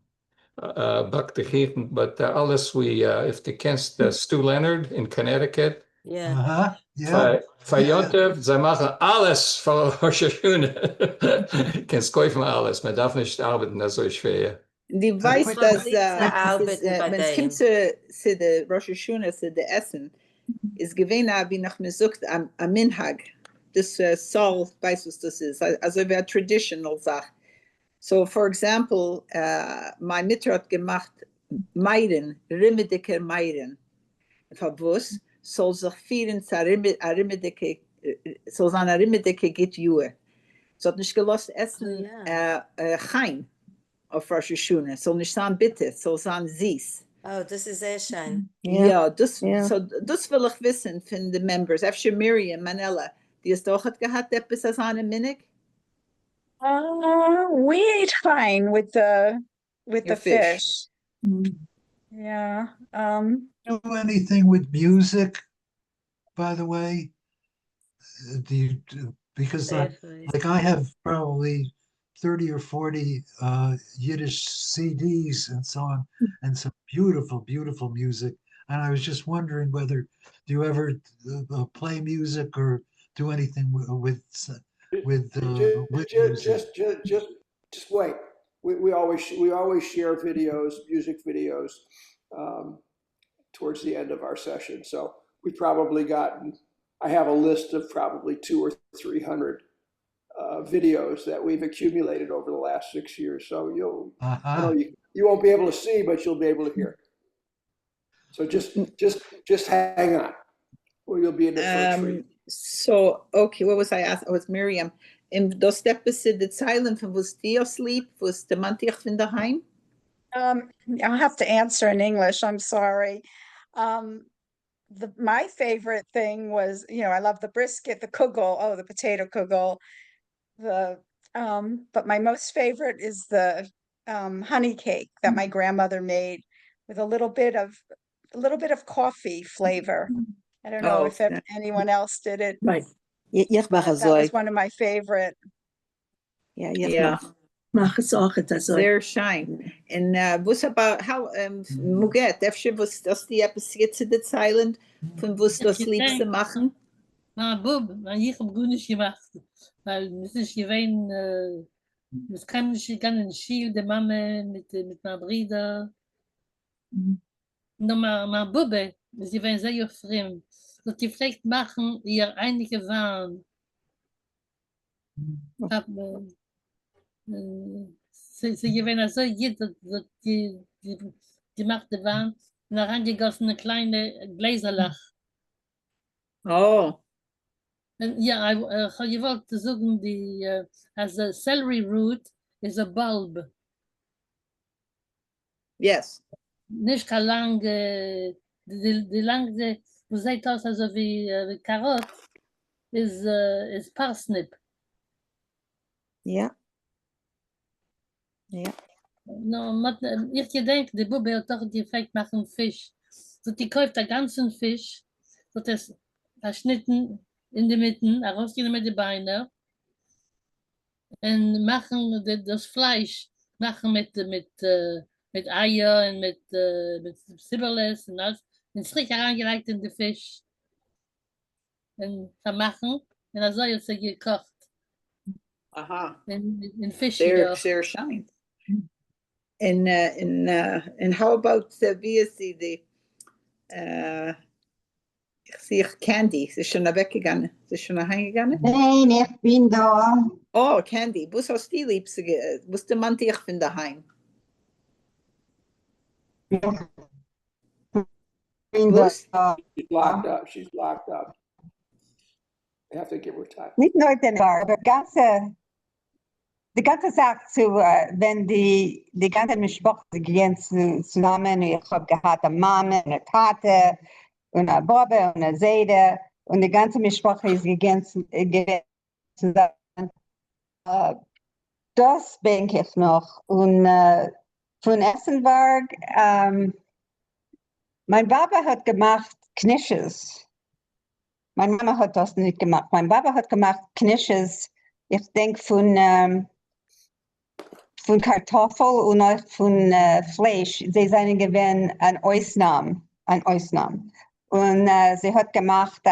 backt die Kirchen, but alles wie, if du kennst Stu Leonard in Connecticut. Yeah. Für Jontef, sie machen alles für Rosh Hashanah. Kannst kaufen alles, man darf nicht arbeiten, das ist so schwer. Die weiß, dass wenn es kommt zu der Rosh Hashanah, zu der Essen, ist gewesen, wie nach mir sagt, am Minhag. Das Saul weiß, was das ist. Also wäre traditional Sache. So, for example, mein Mutter hat gemacht Meiden, rimmedicker Meiden. Verwusst, soll sich vieren zu rimmedicke, soll sein rimmedicke geht Juhe. So hat nicht gelost essen Chaim auf Rosh Hashanah. Soll nicht sein bitte, soll sein süß. Oh, das ist sehr schön. Ja, das will ich wissen von den Members. Efter Miriam, Manella, die es doch hat gehabt, etwas als eine Minute? We ate fine with the fish. Yeah. Do anything with music, by the way? Do you because like I have probably 30 or 40 Yiddish CDs and so on, and some beautiful, beautiful music. And I was just wondering whether do you ever play music or do anything with music? Just wait. We always share videos, music videos, towards the end of our session. So we've probably gotten. I have a list of probably 200 or 300 videos that we've accumulated over the last 6 years. So you won't be able to see, but you'll be able to hear. So just hang on, or you'll be in the first treat. So, okay, what was I asked? I was Miriam. In those steps in the silent, was die asleep? Was the man dich von daheim? I'll have to answer in English. I'm sorry. My favorite thing was, I love the brisket, the kugel, the potato kugel. But my most favorite is the honey cake that my grandmother made with a little bit of coffee flavor. I don't know if anyone else did it. Right. That was one of my favorite. Yeah. Mach es auch, Sehr schön. Und was about how Muget, efter was das die etwas jetzt in der Zeilen von was das liebste machen? Bub, ich hab gut nicht gemacht, weil es ist gewesen, es kam nicht gegangen in Schiel, die Mama mit meinem Bruder. Nur mein Bube, sie waren sehr fremd. So die vielleicht machen ihr einige Waren. Sie gewesen so jeder, die macht die Waren, und reingegossene kleine Gläserlach. Oh. Ja, je wollte sagen, as a celery root is a bulb. Yes. Nicht kein lang, die lange, du seht aus also wie Karot, is parsnip. Ja. Ja. No, ich gedenke, die Bube hat doch die Effekt machen Fisch. So die kauft den ganzen Fisch, wird es verschnitten in die Mitte, rausgehen mit den Beinen. und machen das Fleisch, machen mit Eier und mit Sibbeles und alles, und strick reingelegt in den Fisch und vermachen, und dann soll es gekocht. Aha. In Fisch, Sehr, ja. sehr schein. And how about wie ist die ich sehe Candy, sie ist schon weggegangen. Sie ist schon heimgegangen? Nein, ich bin da. Oh, Candy, was hast du liebst? Was der Mann dich von daheim? Ich bin Was? da. She's locked up. She's locked up. I have to give her time. Nicht nur den Bar, aber die ganze Sache wenn die ganze Mischproche gehen zusammen, ich habe gehabt eine Mama, eine Tate, und eine Bobbe und eine Seide, und die ganze Mischproche ist gegangen zusammen. Das denke ich noch. Und von Essenberg, mein Papa hat gemacht Knisches. Meine Mama hat das nicht gemacht. Mein Papa hat gemacht Knisches, ich denke von Kartoffel und auch von Fleisch. Sie sind gewesen ein Ausnahme. Und sie hat gemacht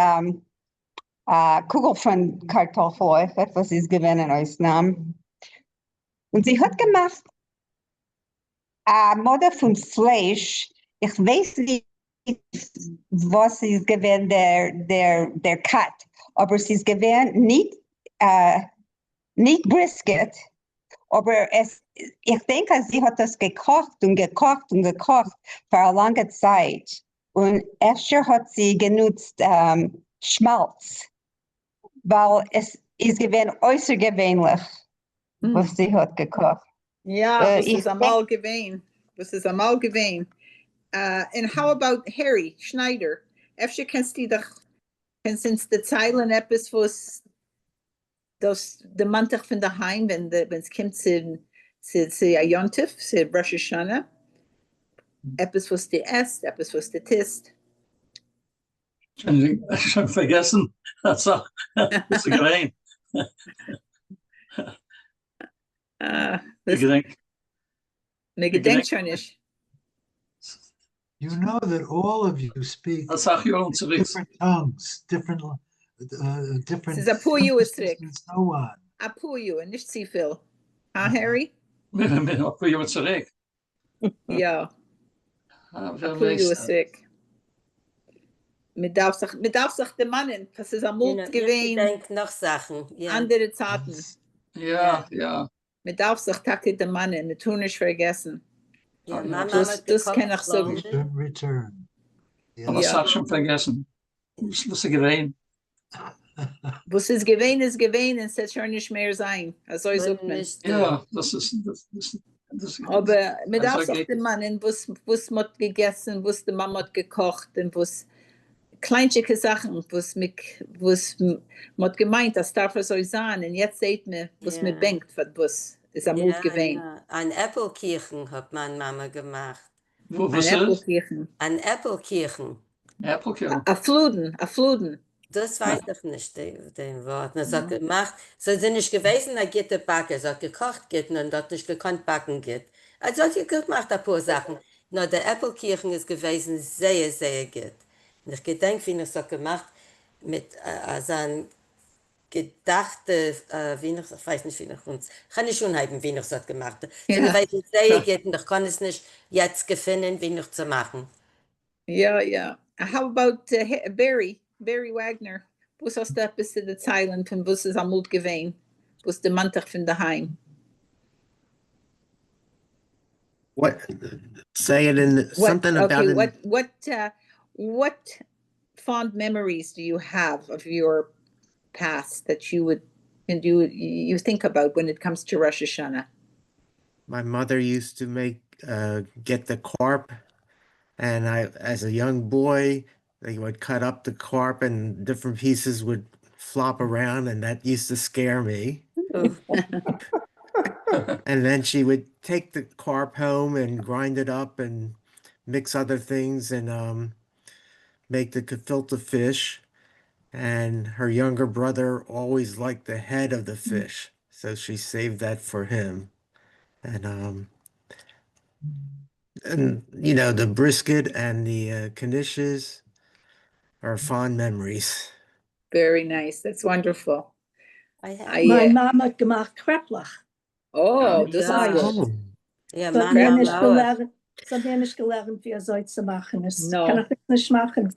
Kugel von Kartoffel, was ist gewesen ein Ausnahme. Und sie hat gemacht Mode von Fleisch. Ich weiß nicht, was ist gewesen der Cut, aber sie ist gewesen nicht Brisket, aber ich denke, sie hat das gekocht für eine lange Zeit. Und Esther hat sie genutzt Schmalz, weil es ist gewesen außergewöhnlich, was sie hat gekocht. Ja, das ist einmal gewesen. Das ist einmal gewesen. And how about Harry Schneider? Efter kennst du doch, kennst du die Zeilen etwas, was das der Montag von daheim, wenn es kommt zu Yontif, zu Rosh Hashanah, etwas, was du esst, etwas, was du tisst. Schon vergessen. Das ist gewesen. Mir gedenkt schon nicht. You know that all of you speak different tongues, different. Es ist ein paar Jahre zurück. So on. Ein paar Jahre, nicht zu viel. Harry? Ein paar Jahre zurück. Ja. Ein paar Jahre zurück. Man darf sich den Mannen, das ist am Mut gewesen. Ich denke noch Sachen. Ja. Andere Zeiten. Ja. Man darf sich den Mannen, man tun nicht vergessen. Ja, das kann ich sagen. Return. Aber das hat schon vergessen. Was ist gewesen? Was ist gewesen, ist gewesen, und es wird schon nicht mehr sein. Also ich sage nicht. Ja, das ist aber man darf sich den Mannen, was man gegessen, was die Mama hat gekocht, und was kleinste Sachen, was man gemeint, das darf es euch sein. Und jetzt seht man, was man denkt, was ist am Mut gewesen. Ja. Ein Äppelkirchen hat meine Mama gemacht. Was ein Äppelkirchen. Ein Äppelkirchen. Äppelkirchen. A Fluden. Das weiß ich nicht, den Wort. Er hat gemacht, so sind nicht gewesen, er geht der Backe, er hat gekocht geht und dort nicht gekonnt backen geht. Also hat gemacht ein paar Sachen. Nur der Äppelkirchen ist gewesen sehr, sehr gut. Und ich gedenke, wie ich es gemacht mit seinem gedachte, ich weiß nicht, wie ich uns, kann ich schon haben, wie ich es gemacht habe. Ja. So gewesen sehr gut und ich kann es nicht jetzt finden, wie ich zu machen. Ja. How about Barry Wagner? Was hast du bis zu der Zeilen von was ist am Mut gewesen? Was der Montag von daheim? What? Say it in something about it. What fond memories do you have of your past that you think about when it comes to Rosh Hashanah? My mother used to get the carp, and as a young boy, they would cut up the carp and different pieces would flop around, and that used to scare me. And then she would take the carp home and grind it up and mix other things and make the gefilte fish. And her younger brother always liked the head of the fish. so she saved that for him. And you know, the brisket and the knishes are fond memories. Very nice. That's wonderful. My mom hat gemacht Kreplach. Oh, this is Fleisch. good. Ja, So hat meine mir nicht Mama auch. gelernt, so hat mir nicht gelernt, wie soll zu machen. Das kann ich nicht machen.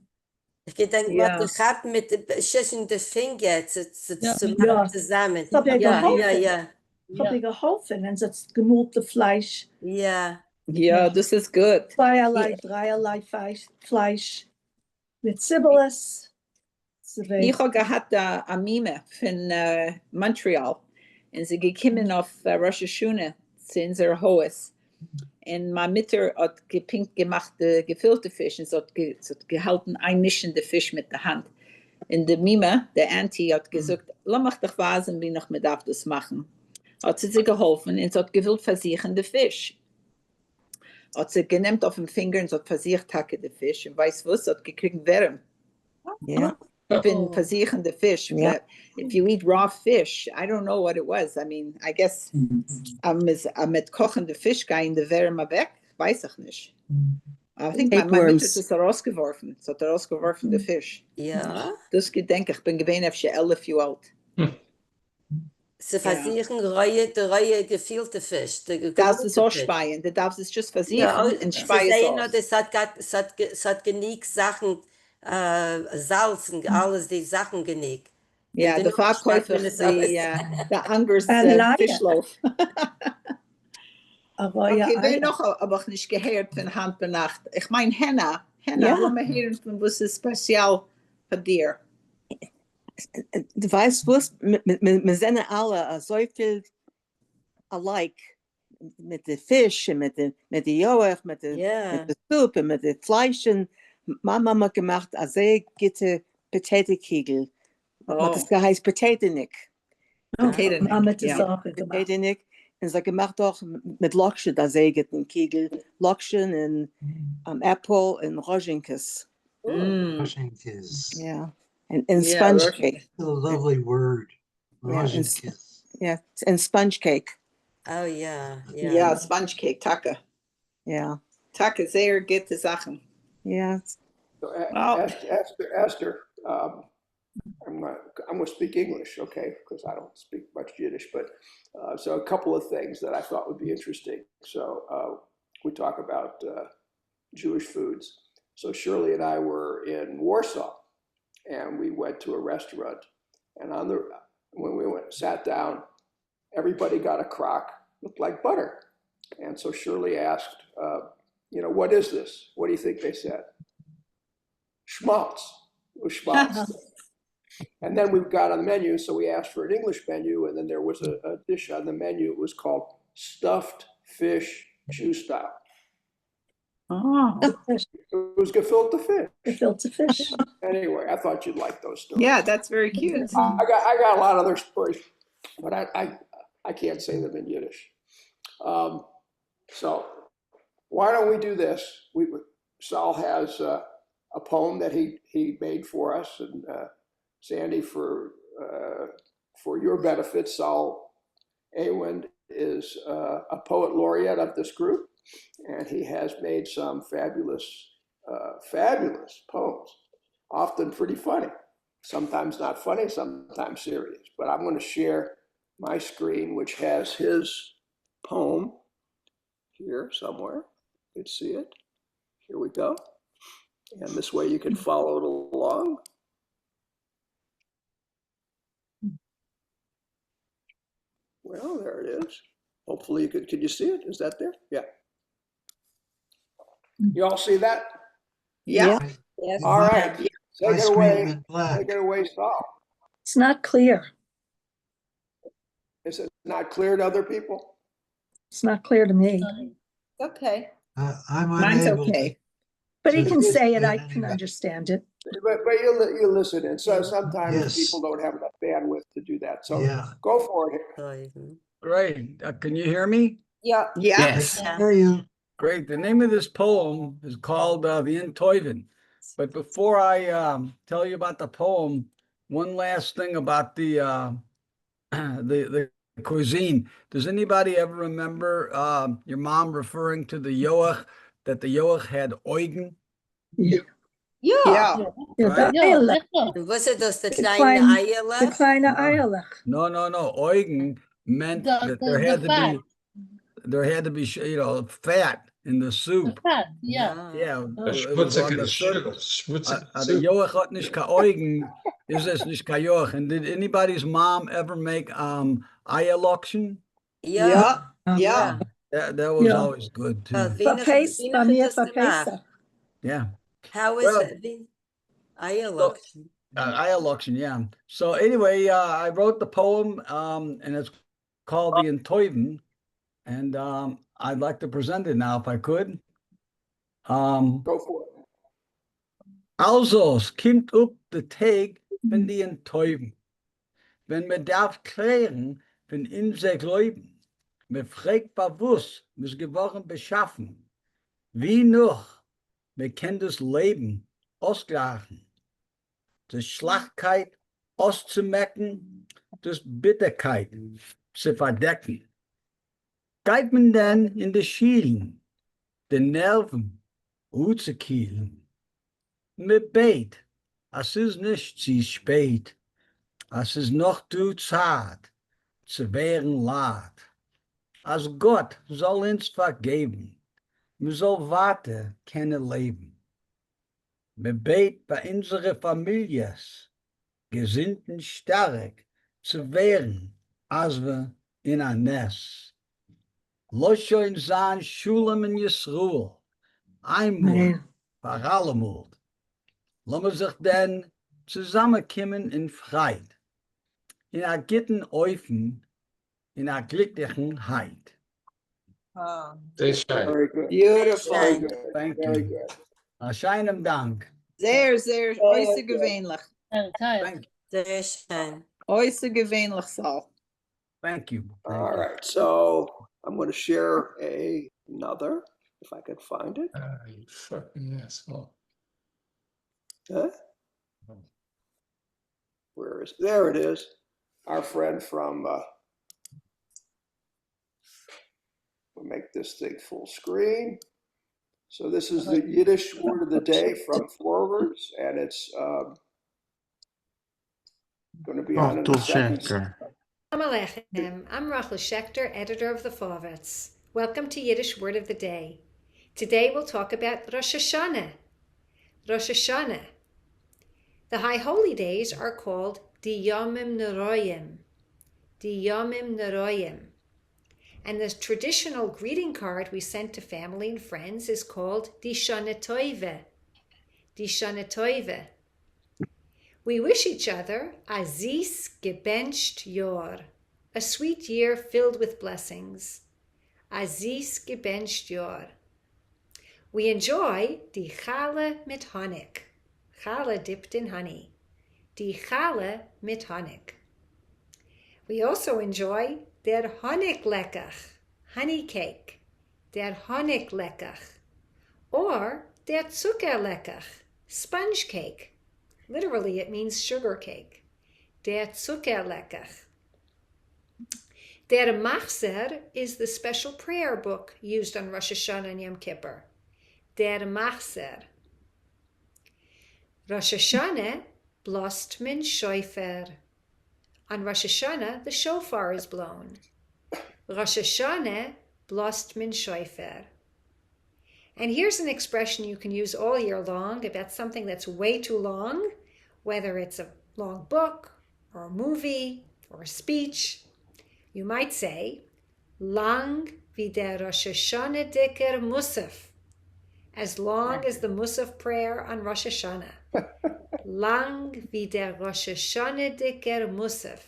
Ich denke, Ja. was gehabt mit zwischen den Fingern zu machen Ja. zusammen. Das hat mir Ja, geholfen. ja, ja. Das hat mir geholfen, wenn es gemurte Fleisch. Ja. Yeah, this is good. Zweierlei, dreierlei Fleisch mit Zibelis. Ich habe gehabt a Mime von Montreal und sie gekommen auf Rosh Hashanah zu unser Haus. Und meine Mutter hat gepinkt gemacht gefüllte Fisch und sie hat gehalten einmischende Fisch mit der Hand. Und die Mime, der Auntie, hat gesagt, lass mich doch wissen, wie noch man darf das machen. Hat sie geholfen und sie hat gewollt versichern den Fisch. Hat sie genommen auf den Finger und sie hat versichert den Fisch und weiß was, hat gekriegt Wärme. Yeah. Been versichern the fish. Yeah. If you eat raw fish, I don't know what it was. I mean, I guess mit kochende Fisch gehen die Wärme weg. Weiß ich nicht. I think my Mutter hat das rausgeworfen. So hat rausgeworfen, the Fisch. Ja. Das gedenke ich. Bin gewesen auf 11 Jahre alt. Sie versichern Reue gefüllte Fisch. Du darfst es auch speien. Du darfst es just versichern Ja, und Sie speien sehen es nur, aus. das hat genug Sachen, Salz und alles die Sachen genug. Ja, der Verkäufer, der Angers Fischlauf. Okay, wer noch, aber ich nicht gehört von Hand benacht. Ich meine Henna, lass mal hören von was ist speziell für dir. Du weißt was, wir sind alle so viel alike mit den Fisch, mit den Joach, mit der Suppe, mit dem Fleisch. Mama hat gemacht eine sehr gute Potato-Kegel. Das heißt Potato-Nick. Mama hat das auch gemacht. Potato-Nick. Und sie hat gemacht auch mit Lokschen, da sehr guten Kegel. Lokschen und Apple und Rojinkes. Rojinkes. Yeah. And sponge cake. A lovely word. Rojinkes. Yeah, and sponge cake. Oh, yeah. Yeah, sponge cake, Taka. Yeah. Taka, sehr gute Sachen. Yeah. So, Esther, I'm going to speak English, okay, because I don't speak much Yiddish, but so a couple of things that I thought would be interesting. So we talk about Jewish foods. So Shirley and I were in Warsaw, and we went to a restaurant, and when we sat down, everybody got a crock, looked like butter. And so Shirley asked, what is this? What do you think they said? Schmaltz. It was schmaltz. And then we got on the menu, so we asked for an English menu, and then there was a dish on the menu. It was called stuffed fish Jew style. Oh, it was gefilte fish. Gefilte fish. Anyway, I thought you'd like those stories. Yeah, that's very cute. I got a lot of other stories, but I can't say them in Yiddish. So why don't we do this? Saul has a poem that he made for us, and Sandy, for your benefit, Saul Awend is a poet laureate of this group, and he has made some fabulous poems, often pretty funny, sometimes not funny, sometimes serious. But I'm going to share my screen, which has his poem here somewhere. You can see it. Here we go. And this way you can follow it along. Well, there it is. Hopefully you can you see it? Is that there? Yeah. You all see that? Yeah. Yes. All right. Take it away. Black. Take it away, Saul. It's not clear. Is it not clear to other people? It's not clear to me. Okay. I'm Mine's unable okay. But he to can say it. I anyway. can understand it. But you listen in. So sometimes Yes. people don't have enough bandwidth to do that. So Yeah. go for it. Great. Can you hear me? Yeah. Yes. I hear you. Great. The name of this poem is called Vienna Teuven. But before I tell you about the poem, one last thing about the cuisine. Does anybody ever remember your mom referring to the yoach, that the yoach had Eugen? Ja. Ja. Ja. Ja, Right? der Eierlach. Was ist das, der Der kleine kleine Eierlach? Eierlach. No. Eugen meant that there had to fat. be, fat in the The soup. fat, yeah. Yeah, Der it was on the schmutzige circle. The Soup. yoach hat nicht ka Eugen, is es nicht ka yoach. And did anybody's mom ever make Eierlockchen? Ja. Ja. That was Ja. always good too. Bei mir das bei gemacht. Pesach. Yeah. How is Well, it? Eierlach. Eierlockchen, yeah. So anyway, I wrote the poem, and it's called The Entäuven, and I'd like to present it now if I could. Go for it. Also, es kommt up de Tag von die Entäuven. Wenn man darf klären, wenn in sie gläuben, man fragt bewusst, mis geworden beschaffen, wie noch, man kennt das Leben ausgleichen, die Schlachtkeit auszumecken, das Bitterkeit zu verdecken. Geht man dann in die Schielen, den Nerven auszukielen, mit Bet, es ist nicht zu spät, es ist noch zu zart, zu werden lad. Als Gott soll uns vergeben, wir soll warten können leben. Mit Bet bei unseren Families, gesinnten stark zu werden, als wir in ein Nest. Lass schon sein Schulem in Yisruel, einmal, für allemal. Lassen wir sich dann zusammenkommen in Freit, in einer guten Eufen, in einer glücklichen Heid. Sehr schön. Very good. Beautiful. Very good. Thank Very you. good. Scheinem Dank. Sehr äußerst gewöhnlich. Thank Sehr schön. Äußerst gewöhnlich so. Thank you. All right, so I'm going to share another, if I could find it. You fucking asshole. Huh? Where is there? It is. Our friend from. We'll make this thing full screen. So this is the Yiddish word of the day from Forwards, and it's going to be on in a second. Shalom Aleichem. I'm Rachel Schechter, editor of the Forwards. Welcome to Yiddish Word of the Day. Today we'll talk about Rosh Hashanah. Rosh Hashanah. The High Holy Days are called Di Yomim Neroyim. Di Yomim Neroyim. And the traditional greeting card we send to family and friends is called Di Shana Toive. Di Shana Toive. We wish each other Aziz gebencht Yor, a sweet year filled with blessings. Aziz gebencht Yor. We enjoy Die Challah mit Honig. Challah dipped in honey. Die Challah mit Honig. We also enjoy Der Honigleckach, honey cake. Der Honigleckach. Or Der Zuckerleckach, sponge cake. Literally, it means sugar cake. Der Zuckerleckach. Der Machzer is the special prayer book used on Rosh Hashanah and Yom Kippur. Der Machzer. Rosh Hashanah blost min shofar. On Rosh Hashanah, the shofar is blown. Rosh Hashanah blost min shofar. And here's an expression you can use all year long about something that's way too long, whether it's a long book or a movie or a speech. You might say, lang wie der Rosh Hashanah dicker Musaf, as long as the Musaf prayer on Rosh Hashanah. Lang wie der Rosh Hashanah dicker Musaf.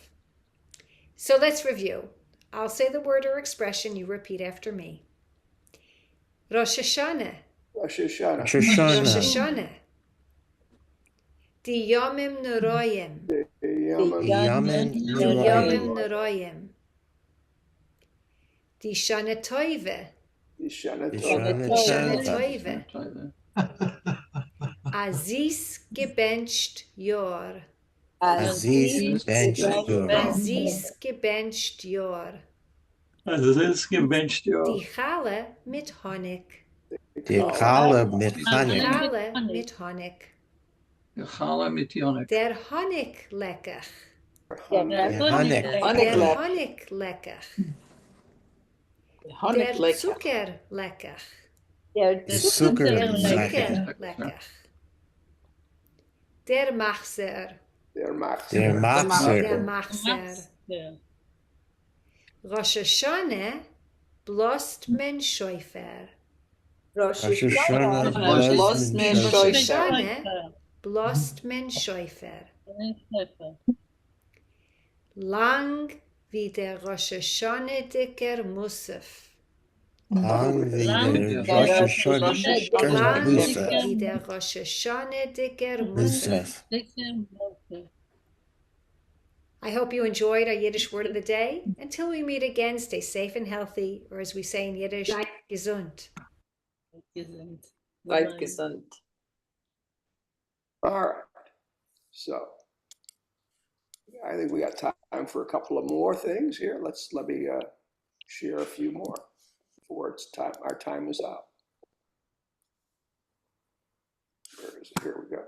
So let's review. I'll say the word or expression, you repeat after me. Rosh Hashanah. Rosh Hashanah. Rosh Hashanah. Rosh Hashanah. Di Yomim Neroyim. Di Yomim Di Yomim Neroyim. Di Shana Toive. Di Shana Di Shana Toive. Aziz gebencht Yor. Aziz Ben Shtur. Aziz gebencht Jor. Aziz gebencht Jor. Die Chale mit Honig. Die Chale mit Honig. Chale mit Honig. Die Chale mit Honig. Der Honig lecker. Der Honig. Der Honig lecker. Der Zucker lecker. Der Zucker lecker. Lecker. Der Machzer. Der Machzer. Der Machzer. Rosh Hashanah blost men Schäufer. Rosh Hashanah blost men Rosh Schäufer. Hashanah blost men Schäufer. Lang wie der Rosh Hashanah dicker Musaf. Lang wie der Rosh Hashanah Musaf. Lang wie der Rosh Hashanah dicker Musaf. I hope you enjoyed our Yiddish word of the day. Until we meet again, stay safe and healthy, or as we say in Yiddish, gesund. Bleib gesund. All right. So I think we got time for a couple of more things here. Let me share a few more before it's time. Our time is up. Where is it? Here we go.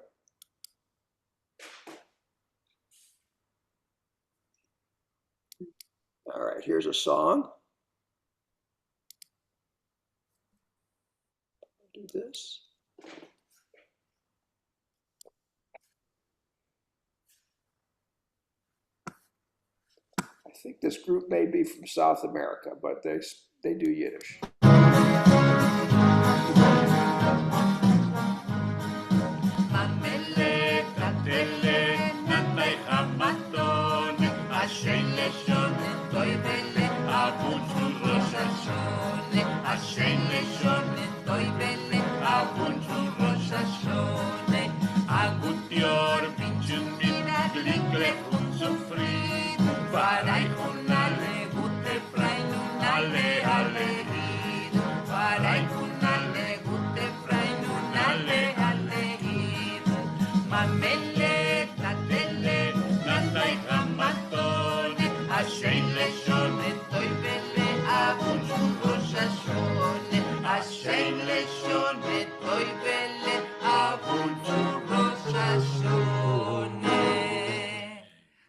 All right, here's a song. Do this. I think this group may be from South America, but they do Yiddish.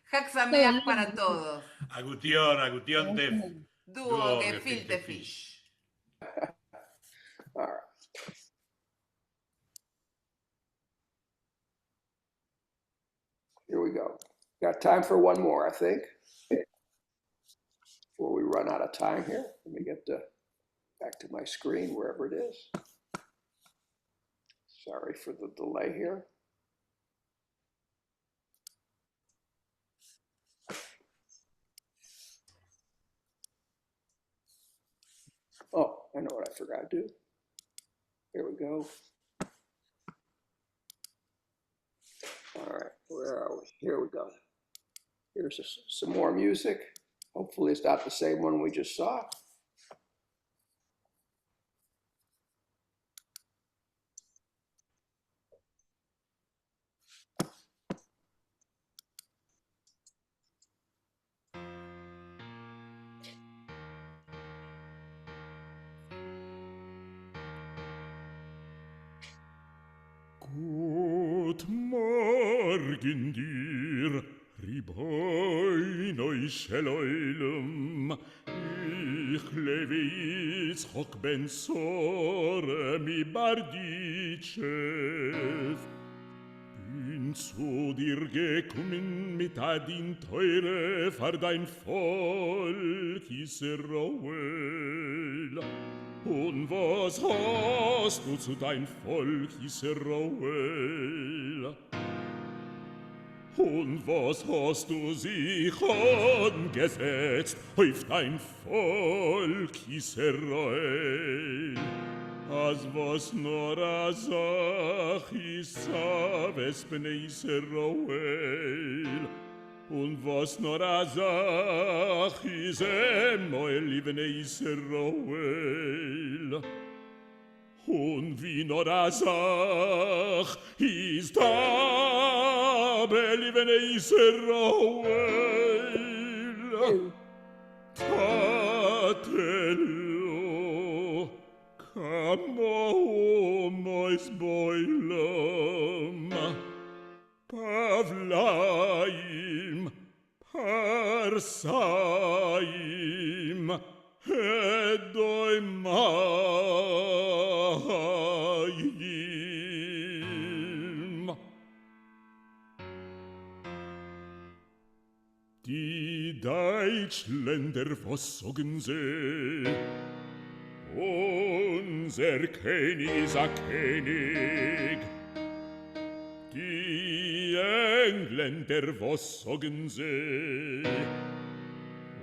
Chag Sameach para todos. Agutión, Duo gefilte fish. All right. Here we go. Got time for one more, I think. Before we run out of time here, let me get back to my screen, wherever it is. Sorry for the delay here. Oh, I know what I forgot to do. Here we go. All right, where are we? Here we go. Here's some more music. Hopefully it's not the same one we just saw. Gut Morgen dir, Ribono shel olam. Ich lebe Yitzchok ben Sore mi Barditschew. Bin zu dir gekommen mit adin teure für dein Volk Israel. Und was hast du zu dein Volk Israel? Und was hast du sich angesetzt auf dein Volk Israel? Als was nur a Sach ist, Saves bnei Israel. Und was nur a Sach ist, Emoel bnei Israel. Und wie nur a Sach ist, believe Israel. Tatelo, kamo mois boilam, pavlaim, parsaim, edoimayim. Die Deutschländer, was sagen sie? Unser König ist ein König. Die Engländer, was sagen sie?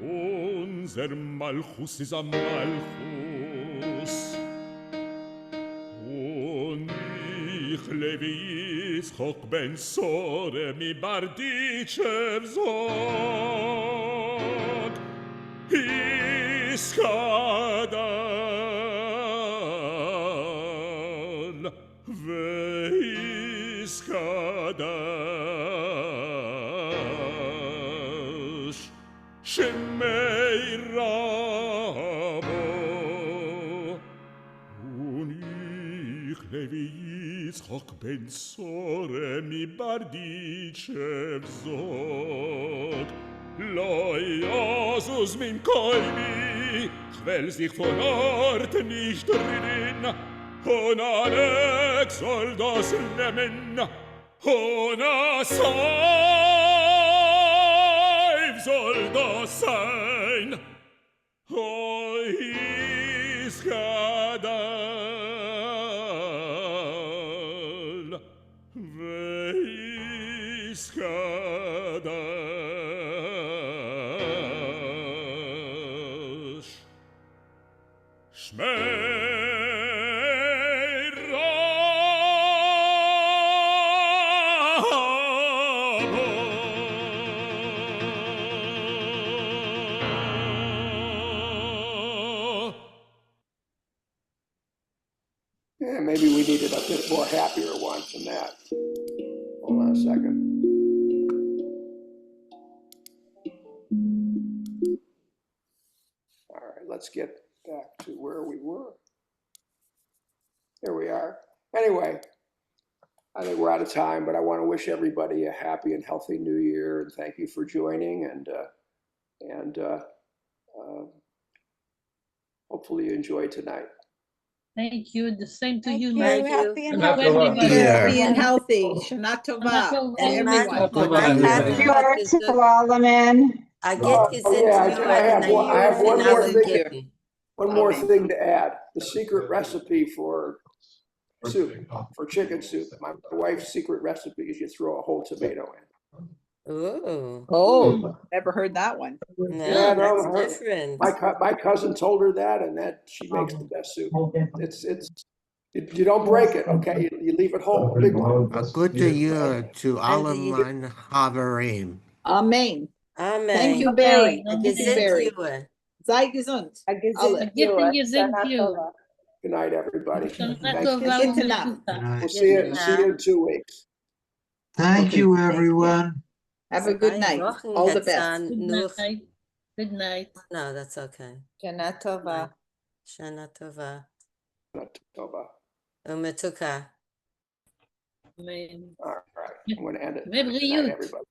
Unser Malchus ist ein Malchus. Und ich lebe Yitzchok ben Sore mi Barditschew zog. Iskadal ve'iskadash Shemei Rabo und ich lebe Yitzchok ben Sore mi Barditschew zog. Lo Josus min Kolbi, ich will sich von Ort nicht drinnen, und Alex soll das nehmen, und Asaif soll das sein, o Iskadal, ve'iskadal. Yeah, maybe we needed a bit more happier one than that. Hold on a second. All right, let's get back to where we were. Here we are. Anyway, I think we're out of time, but I want to wish everybody a happy and healthy New Year, and thank you for joining. And hopefully you enjoyed tonight. Thank you. The same to Thank you, you. Mike. Happy and Shana healthy Tova. New Year. Happy and healthy. Shana Tova. And Everyone. Shana Tova, Happy everybody. New Year to all the men. I get his Oh yeah, interview I have one more and thing. Gitten. One more thing to add: the secret recipe for soup, for chicken soup. My wife's secret recipe is you throw a whole tomato in. Ooh. Oh, never heard that one. No, Yeah, no, that's different. my cousin told her that, and that she makes the best soup. You don't break it, okay? You leave it whole, a big one. A good year to alle And you- mein Haverim. Amen. Amen. Thank you, Barry. A Thank you, gesinnt Barry. Jure. Sei gesund. A Alle. gesund Gesund you. Good night, everybody. Shana Thank Tova you. Get to know. Good night. We'll see you in 2 weeks. Thank Okay. you, everyone. Have a good night. All the best. Good night. Good night. No, that's okay. Shana Tova. Shana Tova. Tova. Umetuka. Amen. All right, I'm going to end it. Good Good night, everybody.